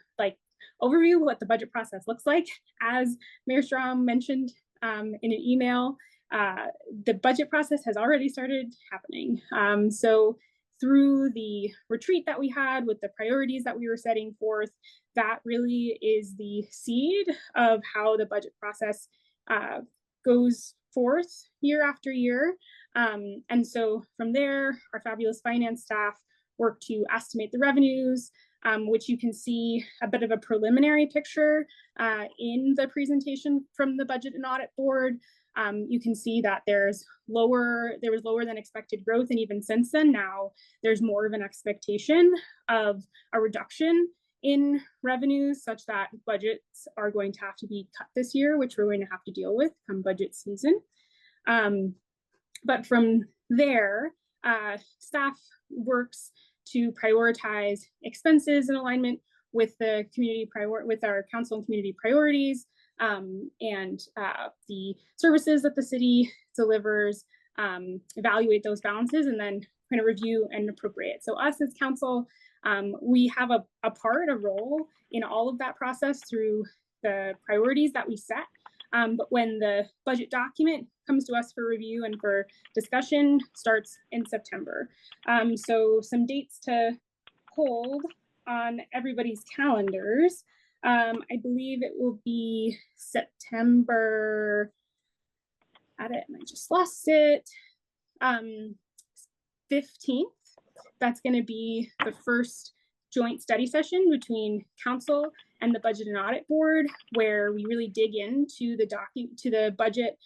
overview what the budget process looks like. As Mayor Strom mentioned in an email, the budget process has already started happening. So through the retreat that we had with the priorities that we were setting forth, that really is the seed of how the budget process goes forth year after year. And so from there, our fabulous finance staff work to estimate the revenues, which you can see a bit of a preliminary picture in the presentation from the Budget and Audit Board. You can see that there was lower than expected growth, and even since then, now there's more of an expectation of a reduction in revenues, such that budgets are going to have to be cut this year, which we're going to have to deal with come budget season. But from there, staff works to prioritize expenses in alignment with the with our council and community priorities, and the services that the city delivers, evaluate those balances, and then kind of review and appropriate. So us as council, we have a role in all of that process through the priorities that we set. But when the budget document comes to us for review and for discussion, starts in September. So some dates to hold on everybody's calendars. I believe it will be September, and I just lost it, 15th. That's going to be the first joint study session between council and the Budget and Audit Board, where we really dig into the budget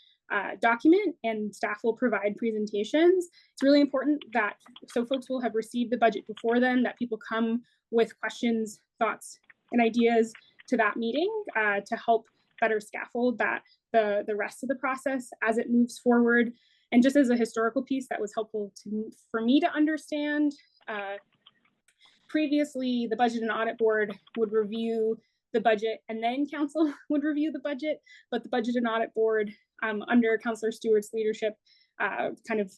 document, and staff will provide presentations. It's really important that, so folks will have received the budget before then, that people come with questions, thoughts, and ideas to that meeting to help better scaffold the rest of the process as it moves forward. And just as a historical piece, that was helpful for me to understand. Previously, the Budget and Audit Board would review the budget and then council would review the budget, but the Budget and Audit Board under Councillor Stewart's leadership kind of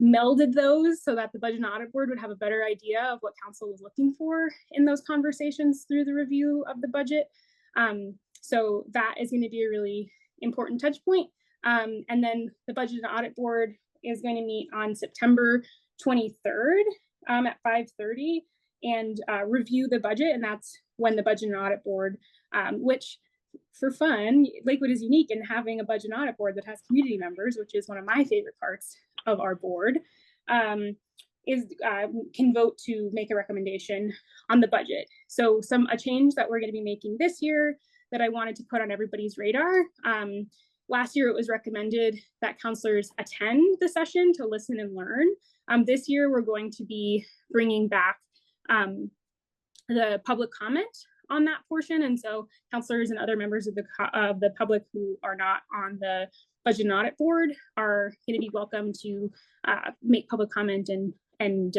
melded those so that the Budget and Audit Board would have a better idea of what council was looking for in those conversations through the review of the budget. So that is going to be a really important touch point. And then the Budget and Audit Board is going to meet on September 23rd at 5:30 and review the budget. And that's when the Budget and Audit Board, which for fun, Lakewood is unique in having a Budget and Audit Board that has community members, which is one of my favorite parts of our board, can vote to make a recommendation on the budget. So a change that we're going to be making this year that I wanted to put on everybody's radar. Last year, it was recommended that counselors attend the session to listen and learn. This year, we're going to be bringing back the public comment on that portion. And so counselors and other members of the public who are not on the Budget and Audit Board are going to be welcome to make public comment and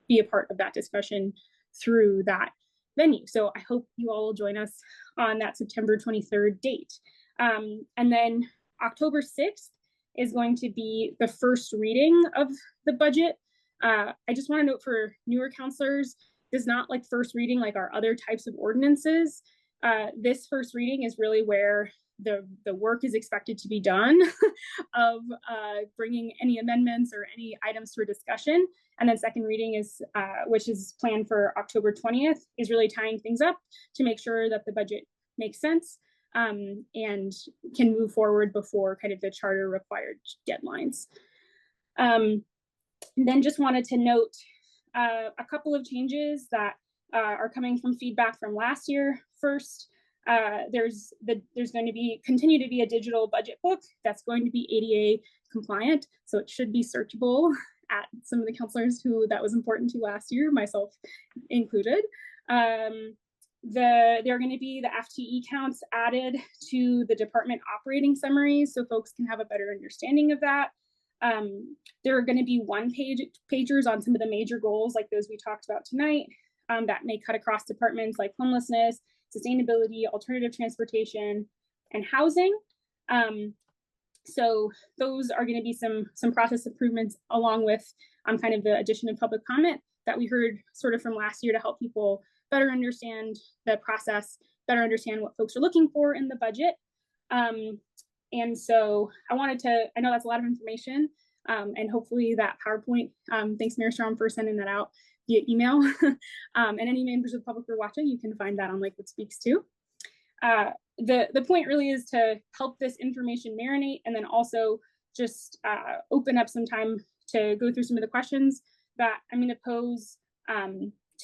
be a part of that discussion through that venue. So I hope you all will join us on that September 23rd date. And then October 6th is going to be the first reading of the budget. I just want to note for newer counselors, this is not like first reading like our other types of ordinances. This first reading is really where the work is expected to be done of bringing any amendments or any items for discussion. And then second reading is, which is planned for October 20th, is really tying things up to make sure that the budget makes sense and can move forward before kind of the charter required deadlines. Then just wanted to note a couple of changes that are coming from feedback from last year. First, there's going to continue to be a digital budget book that's going to be ADA compliant, so it should be searchable at some of the counselors who that was important to last year, myself included. There are going to be the FTE counts added to the department operating summaries so folks can have a better understanding of that. There are going to be one-pagers on some of the major goals like those we talked about tonight that may cut across departments like homelessness, sustainability, alternative transportation, and housing. So those are going to be some process improvements along with kind of the addition of public comment that we heard sort of from last year to help people better understand the process, better understand what folks are looking for in the budget. And so I know that's a lot of information, and hopefully that PowerPoint, thanks Mayor Strom for sending that out via email. And any members of the public who are watching, you can find that on Lakewood Speaks too. The point really is to help this information marinate and then also just open up some time to go through some of the questions that I'm going to pose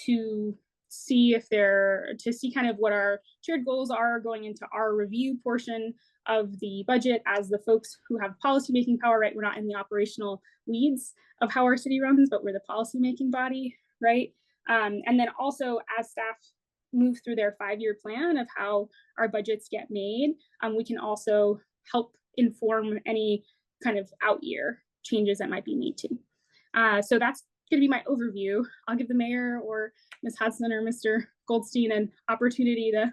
to see kind of what our shared goals are going into our review portion of the budget as the folks who have policymaking power, right? We're not in the operational weeds of how our city runs, but we're the policymaking body, right? And then also as staff move through their 5-year plan of how our budgets get made, we can also help inform any kind of out year changes that might be made too. So that's going to be my overview. I'll give the mayor or Ms. Hudson or Mr. Goldstein an opportunity to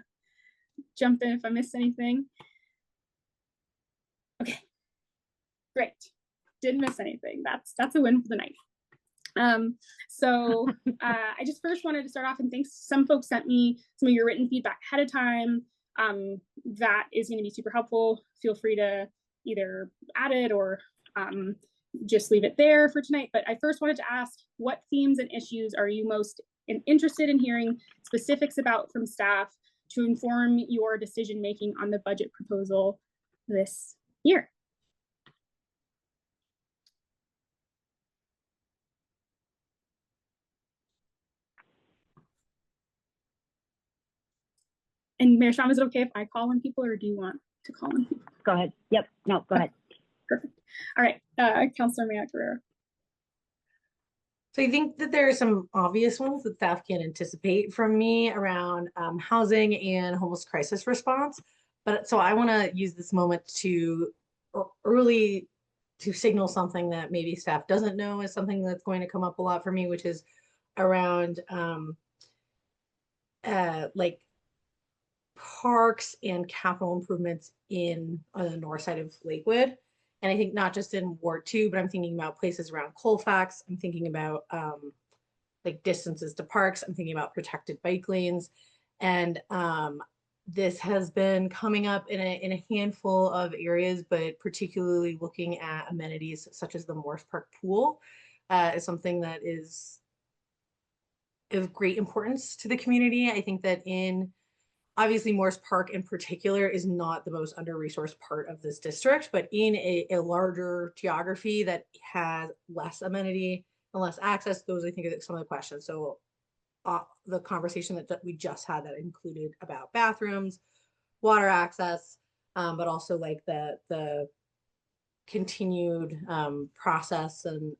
jump in if I missed anything. Okay, great. Didn't miss anything. That's a win for the night. So I just first wanted to start off and thanks. Some folks sent me some of your written feedback ahead of time. That is going to be super helpful. Feel free to either add it or just leave it there for tonight. But I first wanted to ask, what themes and issues are you most interested in hearing specifics about from staff to inform your decision-making on the budget proposal this year. And Mayor Sham, is it okay if I call on people, or do you want to call on people? Go ahead. Yep. No, go ahead. Perfect. All right, Councilor Matt-Guerrero. So I think that there are some obvious ones that staff can anticipate from me around housing and homeless crisis response. But so I want to use this moment to early to signal something that maybe staff doesn't know is something that's going to come up a lot for me, which is around like parks and capital improvements in on the north side of Lakewood. And I think not just in Ward 2, but I'm thinking about places around Colfax. I'm thinking about like distances to parks. I'm thinking about protected bike lanes. And this has been coming up in a handful of areas, but particularly looking at amenities such as the Morse Park pool is something that is of great importance to the community. I think that obviously Morse Park in particular is not the most under-resourced part of this district, but in a larger geography that has less amenity and less access, those I think are some of the questions. So the conversation that we just had that included about bathrooms, water access, but also like the continued process and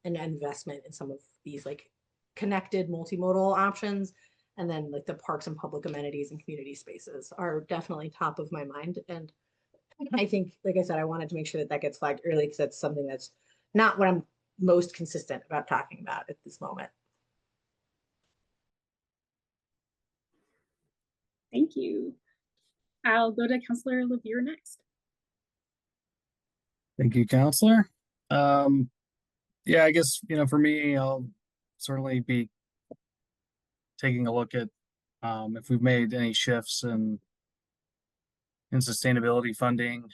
investment in some of these like connected multimodal options. And then like the parks and public amenities and community spaces are definitely top of my mind. And I think, like I said, I wanted to make sure that that gets flagged early because that's something that's not what I'm most consistent about talking about at this moment. Thank you. I'll go to Councilor LeVere next. Thank you, Counselor. Yeah, I guess, for me, I'll certainly be taking a look at if we've made any shifts in sustainability funding,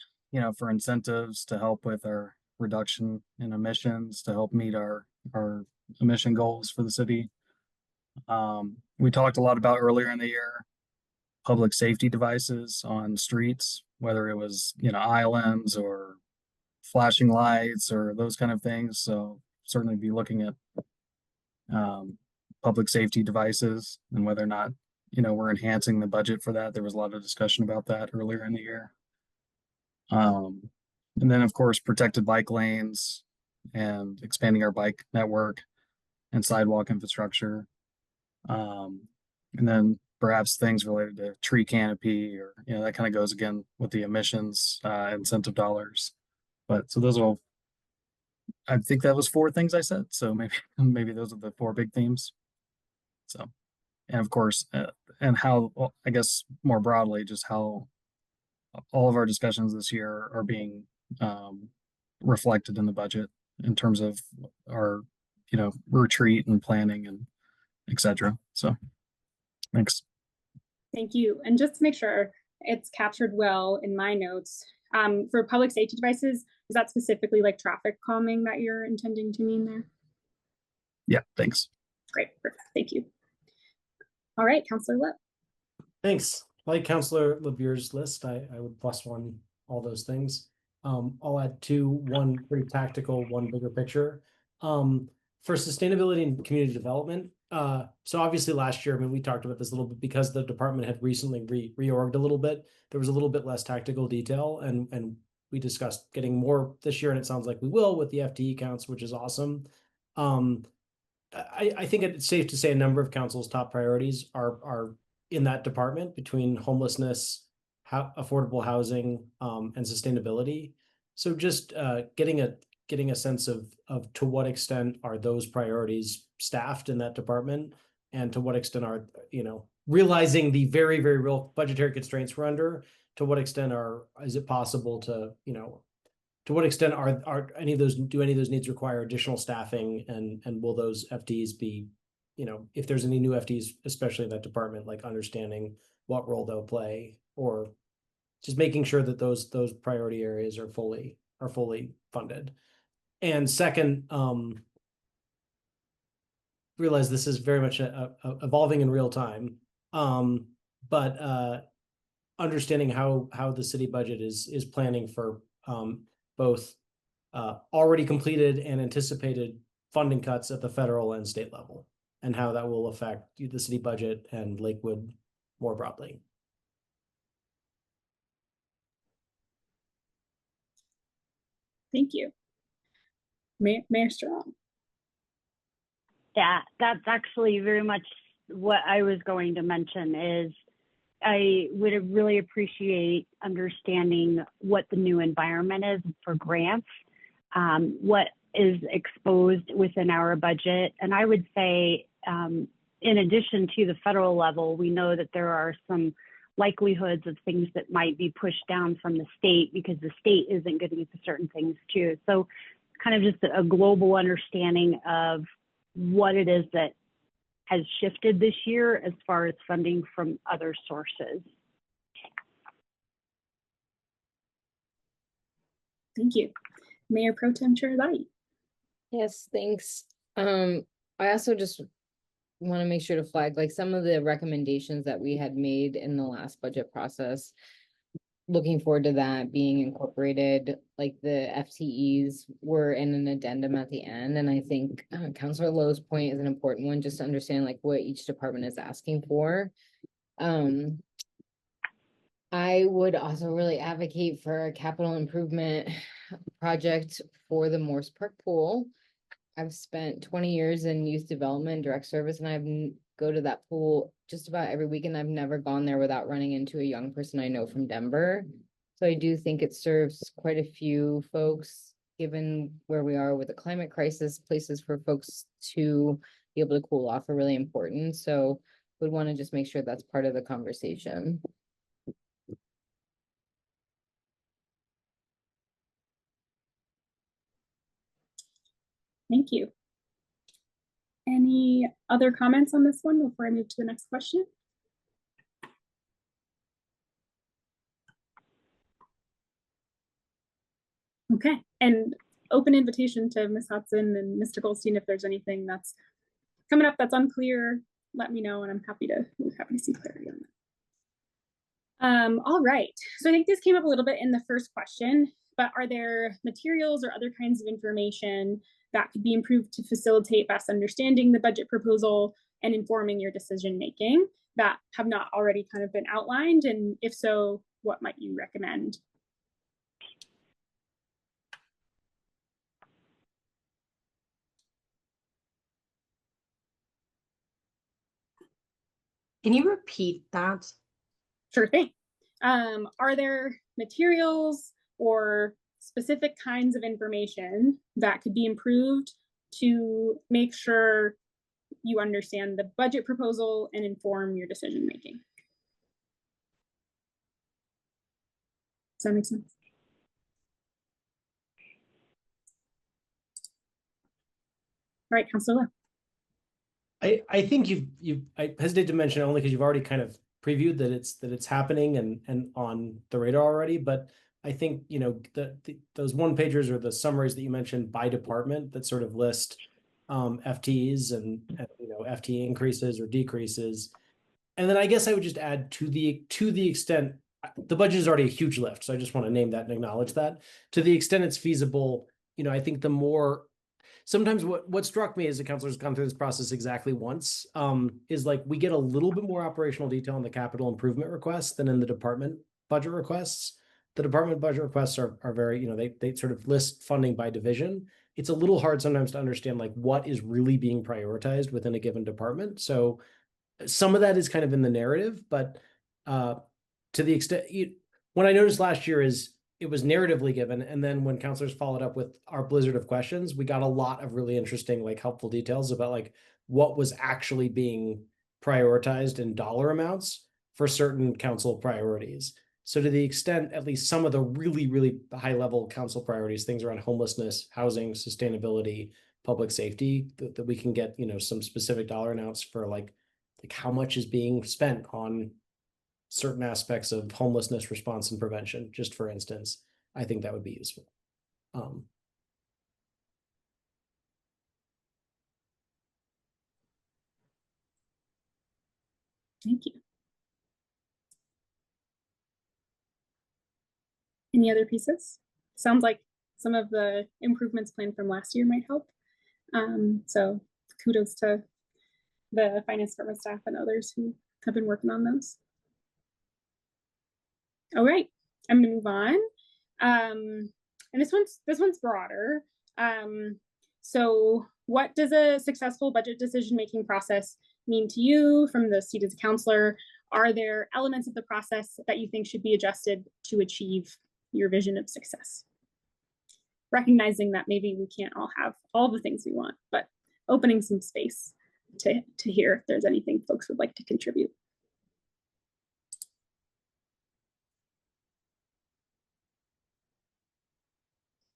for incentives to help with our reduction in emissions, to help meet our emission goals for the city. We talked a lot about earlier in the year, public safety devices on streets, whether it was, islands or flashing lights or those kind of things. So certainly be looking at public safety devices and whether or not, we're enhancing the budget for that. There was a lot of discussion about that earlier in the year. And then of course, protected bike lanes and expanding our bike network and sidewalk infrastructure. And then perhaps things related to tree canopy or, that kind of goes again with the emissions incentive dollars. But so I think that was 4 things I said. So maybe those are the 4 big themes. So, and of course, and how, I guess more broadly, just how all of our discussions this year are being reflected in the budget in terms of our, retreat and planning and et cetera. So thanks. Thank you. And just to make sure it's captured well in my notes, for public safety devices, is that specifically like traffic calming that you're intending to mean there? Yeah, thanks. Great, perfect, thank you. All right, Councilor Lip. Thanks. Like Councilor LeVere's list, I would +1 all those things. I'll add 2, 1 pretty tactical, 1 bigger picture. For sustainability and community development, so obviously last year, we talked about this a little bit because the department had recently reorged a little bit. There was a little bit less tactical detail, and we discussed getting more this year, and it sounds like we will with the FTE counts, which is awesome. I think it's safe to say a number of council's top priorities are in that department between homelessness, affordable housing, and sustainability. So just getting a sense of to what extent are those priorities staffed in that department, and to what extent are, realizing the very, very real budgetary constraints we're under, to what extent is it possible to, to what extent are any of those needs require additional staffing, and will those FTEs be, if there's any new FTEs, especially in that department, like understanding what role they'll play, or just making sure that those priority areas are fully funded. And second, realize this is very much evolving in real time. but understanding how the city budget is planning for both already completed and anticipated funding cuts at the federal and state level, and how that will affect the city budget and Lakewood more broadly. Thank you. Mayor Strong. Yeah, that's actually very much what I was going to mention is I would really appreciate understanding what the new environment is for grants, what is exposed within our budget. And I would say, in addition to the federal level, we know that there are some likelihoods of things that might be pushed down from the state because the state isn't getting to certain things too. So kind of just a global understanding of what it is that has shifted this year as far as funding from other sources. Thank you. Mayor Pro Tem Chair Light. Yes, thanks. I also just want to make sure to flag like some of the recommendations that we had made in the last budget process. Looking forward to that being incorporated, like the FTEs were in an addendum at the end. And I think Councilor Lowe's point is an important one, just to understand like what each department is asking for. I would also really advocate for a capital improvement project for the Morse Park pool. I've spent 20 years in youth development, direct service, and I've go to that pool just about every weekend. I've never gone there without running into a young person I know from Denver. So I do think it serves quite a few folks, given where we are with the climate crisis. Places for folks to be able to cool off are really important. So would want to just make sure that's part of the conversation. Thank you. Any other comments on this one before I move to the next question? Okay, and open invitation to Ms. Hudson and Mr. Goldstein. If there's anything that's coming up that's unclear, let me know, and I'm happy to see clarity on that. All right, so I think this came up a little bit in the first question, but are there materials or other kinds of information that could be improved to facilitate best understanding the budget proposal and informing your decision making that have not already kind of been outlined? And if so, what might you recommend? Can you repeat that? Sure thing. Are there materials or specific kinds of information that could be improved to make sure you understand the budget proposal and inform your decision making? Does that make sense? All right, Councilor. I think I hesitate to mention it only because you've already kind of previewed that it's happening and on the radar already. But I think, you know, those one pagers or the summaries that you mentioned by department that sort of list FTEs and you know, FTE increases or decreases. And then I guess I would just add to the extent the budget is already a huge lift. So I just want to name that and acknowledge that. To the extent it's feasible, you know, I think the more sometimes what struck me as the councilor's gone through this process exactly once is like we get a little bit more operational detail in the capital improvement requests than in the department budget requests. The department budget requests are very, you know, they sort of list funding by division. It's a little hard sometimes to understand like what is really being prioritized within a given department. So some of that is kind of in the narrative, but to the extent what I noticed last year is it was narratively given, and then when counselors followed up with our blizzard of questions, we got a lot of really interesting, like helpful details about like what was actually being prioritized in dollar amounts for certain council priorities. So to the extent, at least some of the really, really high level council priorities, things around homelessness, housing, sustainability, public safety, that we can get, you know, some specific dollar amounts for like how much is being spent on certain aspects of homelessness response and prevention, just for instance, I think that would be useful. Thank you. Any other pieces? Sounds like some of the improvements planned from last year might help. So kudos to the finance department staff and others who have been working on those. All right, I'm gonna move on. And this one's broader. So what does a successful budget decision-making process mean to you from the seat as a counselor? Are there elements of the process that you think should be adjusted to achieve your vision of success? Recognizing that maybe we can't all have all the things we want, but opening some space to hear if there's anything folks would like to contribute.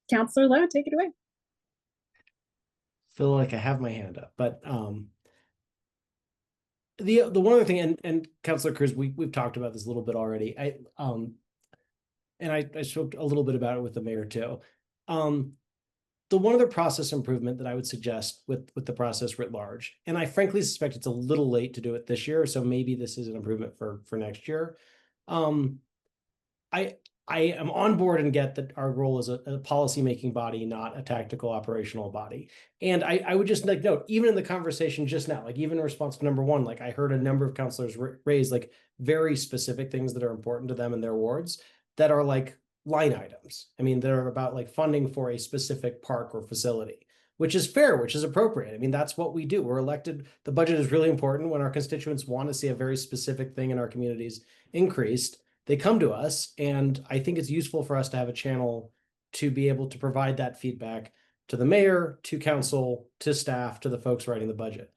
Counselor Lowe, take it away. Feel like I have my hand up, but the one other thing, and Councilor Cruz, we've talked about this a little bit already. I spoke a little bit about it with the mayor too. The one other process improvement that I would suggest with the process writ large, and I frankly suspect it's a little late to do it this year, so maybe this is an improvement for next year. I am on board and get that our role is a policy-making body, not a tactical operational body. And I would just like note, even in the conversation just now, like even in response to number one, like I heard a number of counselors raise like very specific things that are important to them in their wards that are like line items. I mean, they're about like funding for a specific park or facility, which is fair, which is appropriate. I mean, that's what we do. We're elected. The budget is really important when our constituents want to see a very specific thing in our communities increased. They come to us, and I think it's useful for us to have a channel to be able to provide that feedback to the mayor, to council, to staff, to the folks writing the budget.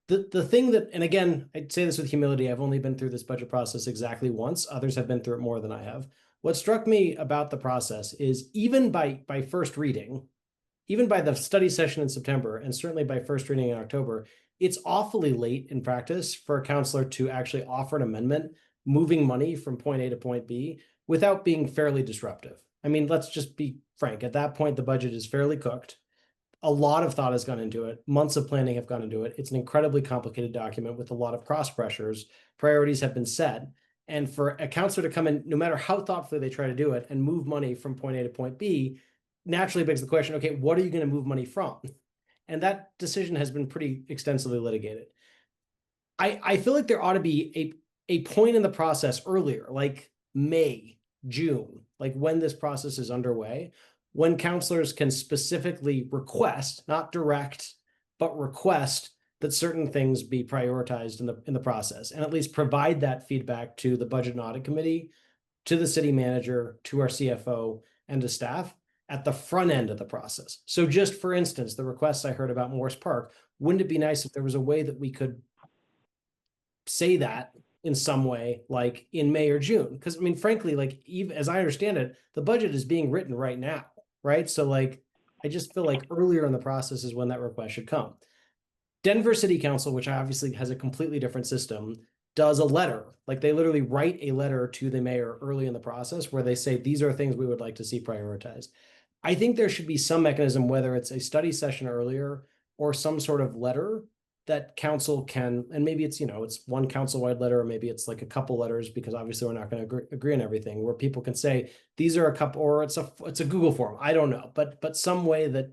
The thing that, and again, I'd say this with humility, I've only been through this budget process exactly once. Others have been through it more than I have. What struck me about the process is even by first reading, even by the study session in September, and certainly by first reading in October, it's awfully late in practice for a counselor to actually offer an amendment moving money from point A to point B without being fairly disruptive. I mean, let's just be frank. At that point, the budget is fairly cooked. A lot of thought has gone into it. Months of planning have gone into it. It's an incredibly complicated document with a lot of cross pressures. Priorities have been set. And for a counselor to come in, no matter how thoughtfully they try to do it, and move money from point A to point B, naturally begs the question, okay, what are you going to move money from? And that decision has been pretty extensively litigated. I feel like there ought to be a point in the process earlier, like May, June, like when this process is underway, when counselors can specifically request, not direct, but request that certain things be prioritized in the process, and at least provide that feedback to the Budget and Audit Committee, to the city manager, to our CFO, and to staff at the front end of the process. So just for instance, the requests I heard about Morse Park, wouldn't it be nice if there was a way that we could say that in some way, like in May or June? Because I mean, frankly, like even as I understand it, the budget is being written right now, right? So like, I just feel like earlier in the process is when that request should come. Denver City Council, which obviously has a completely different system, does a letter, like they literally write a letter to the mayor early in the process where they say, these are things we would like to see prioritized. I think there should be some mechanism, whether it's a study session earlier or some sort of letter that council can, and maybe it's, it's one council-wide letter, or maybe it's like a couple letters, because obviously we're not going to agree on everything, where people can say, these are a couple, or it's a Google form. I don't know, but some way that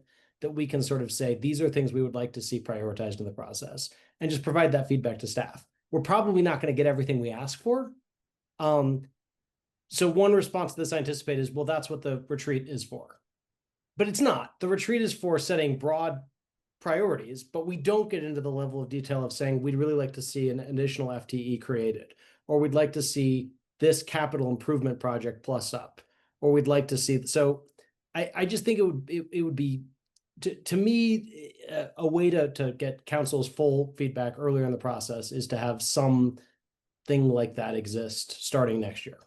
we can sort of say, these are things we would like to see prioritized in the process, and just provide that feedback to staff. We're probably not going to get everything we ask for. So one response to this I anticipate is, well, that's what the retreat is for. But it's not. The retreat is for setting broad priorities, but we don't get into the level of detail of saying we'd really like to see an additional FTE created, or we'd like to see this capital improvement project plus up, or we'd like to see. So I just think it would be, to me, a way to get council's full feedback earlier in the process is to have some thing like that exist starting next year.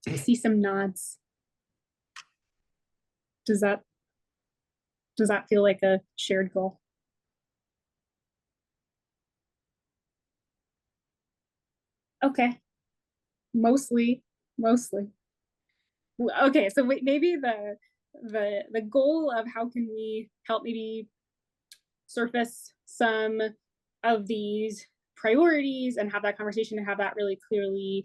I see some nods. Does that feel like a shared goal? Okay, mostly. Okay, so maybe the goal of how can we help maybe surface some of these priorities and have that conversation and have that really clearly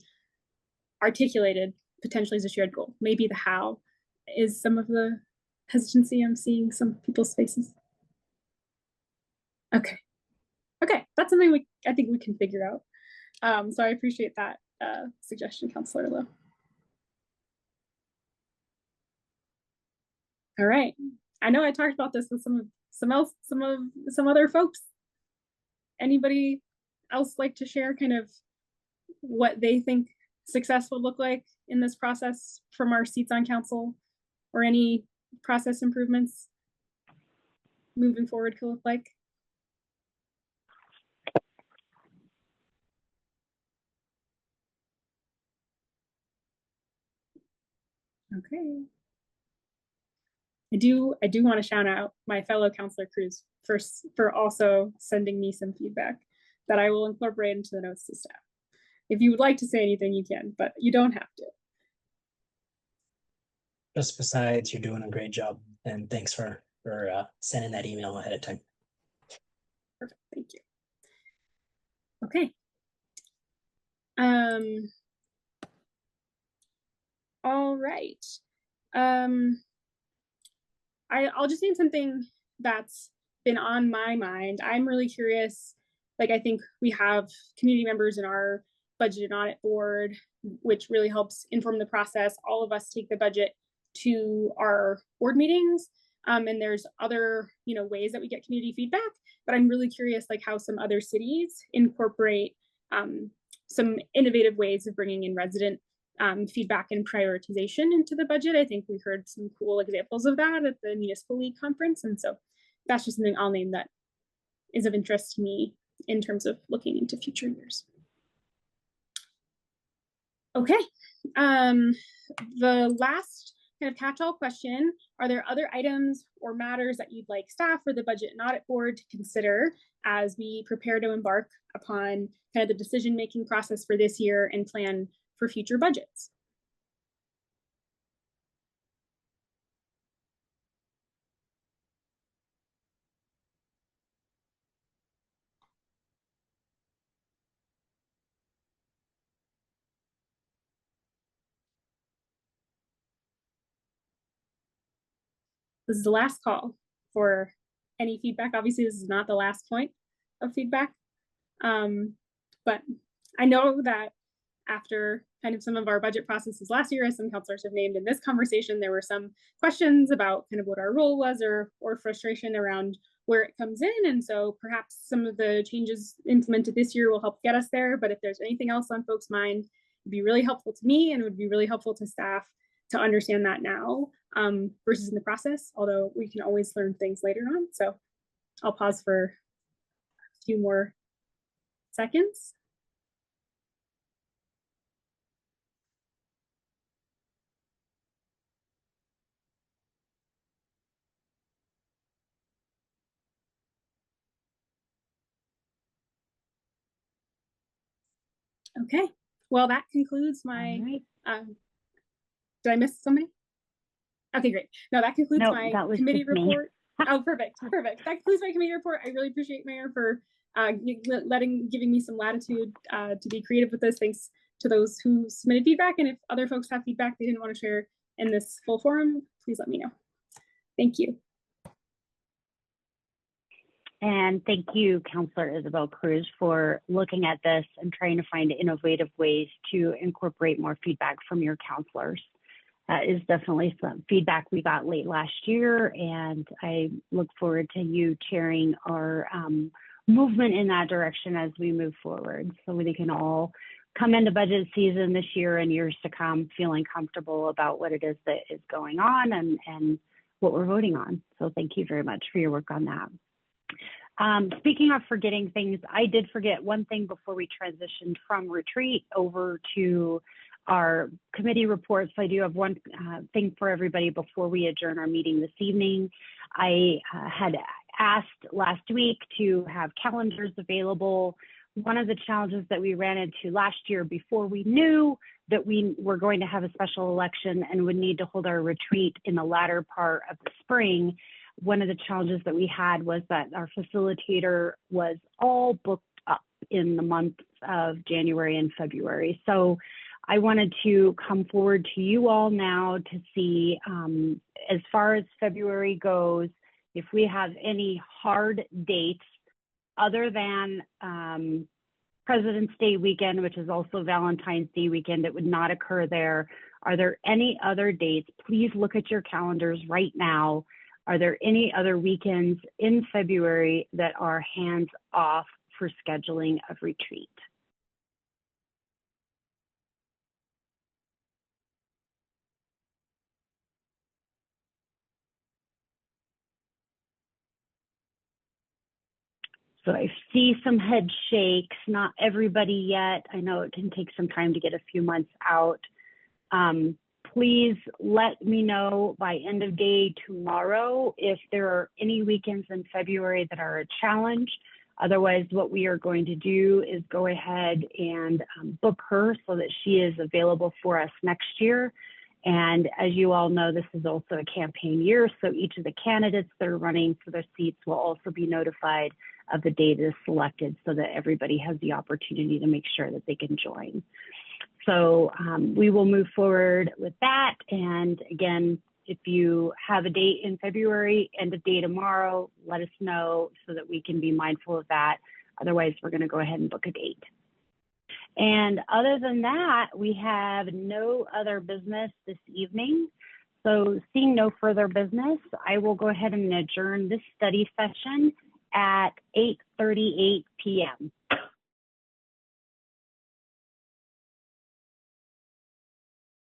articulated potentially as a shared goal. Maybe the how is some of the hesitancy I'm seeing some people's faces. Okay. Okay, that's something I think we can figure out. So I appreciate that suggestion, Councilor Lowe. All right. I know I talked about this with some other folks. Anybody else like to share kind of what they think success will look like in this process from our seats on council, or any process improvements moving forward could look like? Okay. I do want to shout out my fellow Councilor Cruz for also sending me some feedback that I will incorporate into the notes to staff. If you would like to say anything, you can, but you don't have to. Just besides, you're doing a great job, and thanks for sending that email ahead of time. Perfect, thank you. Okay. All right. I'll just name something that's been on my mind. I'm really curious. Like, I think we have community members in our budget and audit board, which really helps inform the process. All of us take the budget to our board meetings. And there's other, ways that we get community feedback, but I'm really curious, like, how some other cities incorporate some innovative ways of bringing in resident feedback and prioritization into the budget. I think we heard some cool examples of that at the Municipal League conference. And so that's just something I'll name that is of interest to me in terms of looking into future years. Okay, the last kind of catch-all question, are there other items or matters that you'd like staff or the Budget and Audit Board to consider as we prepare to embark upon kind of the decision-making process for this year and plan for future budgets? This is the last call for any feedback. Obviously, this is not the last point of feedback. But I know that after kind of some of our budget processes last year, as some councilors have named in this conversation, there were some questions about kind of what our role was or frustration around where it comes in. And so perhaps some of the changes implemented this year will help get us there. But if there's anything else on folks' mind, it'd be really helpful to me and it would be really helpful to staff to understand that now versus in the process, although we can always learn things later on. So I'll pause for a few more seconds. Okay, well, that concludes my, did I miss somebody? Okay, great. No, that concludes my committee report. Oh, perfect, perfect. That concludes my committee report. I really appreciate Mayor for giving me some latitude to be creative with this. Thanks to those who submitted feedback. And if other folks have feedback they didn't want to share in this full forum, please let me know. Thank you. And thank you, Councilor Isabel Cruz, for looking at this and trying to find innovative ways to incorporate more feedback from your councilors. That is definitely some feedback we got late last year, and I look forward to you chairing our movement in that direction as we move forward, so we can all come into budget season this year and years to come feeling comfortable about what it is that is going on and what we're voting on. So thank you very much for your work on that. Speaking of forgetting things, I did forget one thing before we transitioned from retreat over to our committee reports. I do have one thing for everybody before we adjourn our meeting this evening. I had asked last week to have calendars available. One of the challenges that we ran into last year before we knew that we were going to have a special election and would need to hold our retreat in the latter part of the spring one of the challenges that we had was that our facilitator was all booked up in the months of January and February. So I wanted to come forward to you all now to see, as far as February goes, if we have any hard dates other than President's Day weekend, which is also Valentine's Day weekend, that would not occur there. Are there any other dates? Please look at your calendars right now. Are there any other weekends in February that are hands off for scheduling of retreat? So I see some head shakes, not everybody yet. I know it can take some time to get a few months out. Please let me know by end of day tomorrow if there are any weekends in February that are a challenge. Otherwise, what we are going to do is go ahead and book her so that she is available for us next year. And as you all know, this is also a campaign year, so each of the candidates that are running for their seats will also be notified of the date that is selected so that everybody has the opportunity to make sure that they can join. So we will move forward with that. And again, if you have a date in February, end of day tomorrow, let us know so that we can be mindful of that. Otherwise, we're going to go ahead and book a date. And other than that, we have no other business this evening. So seeing no further business, I will go ahead and adjourn this study session at 8:38 p.m.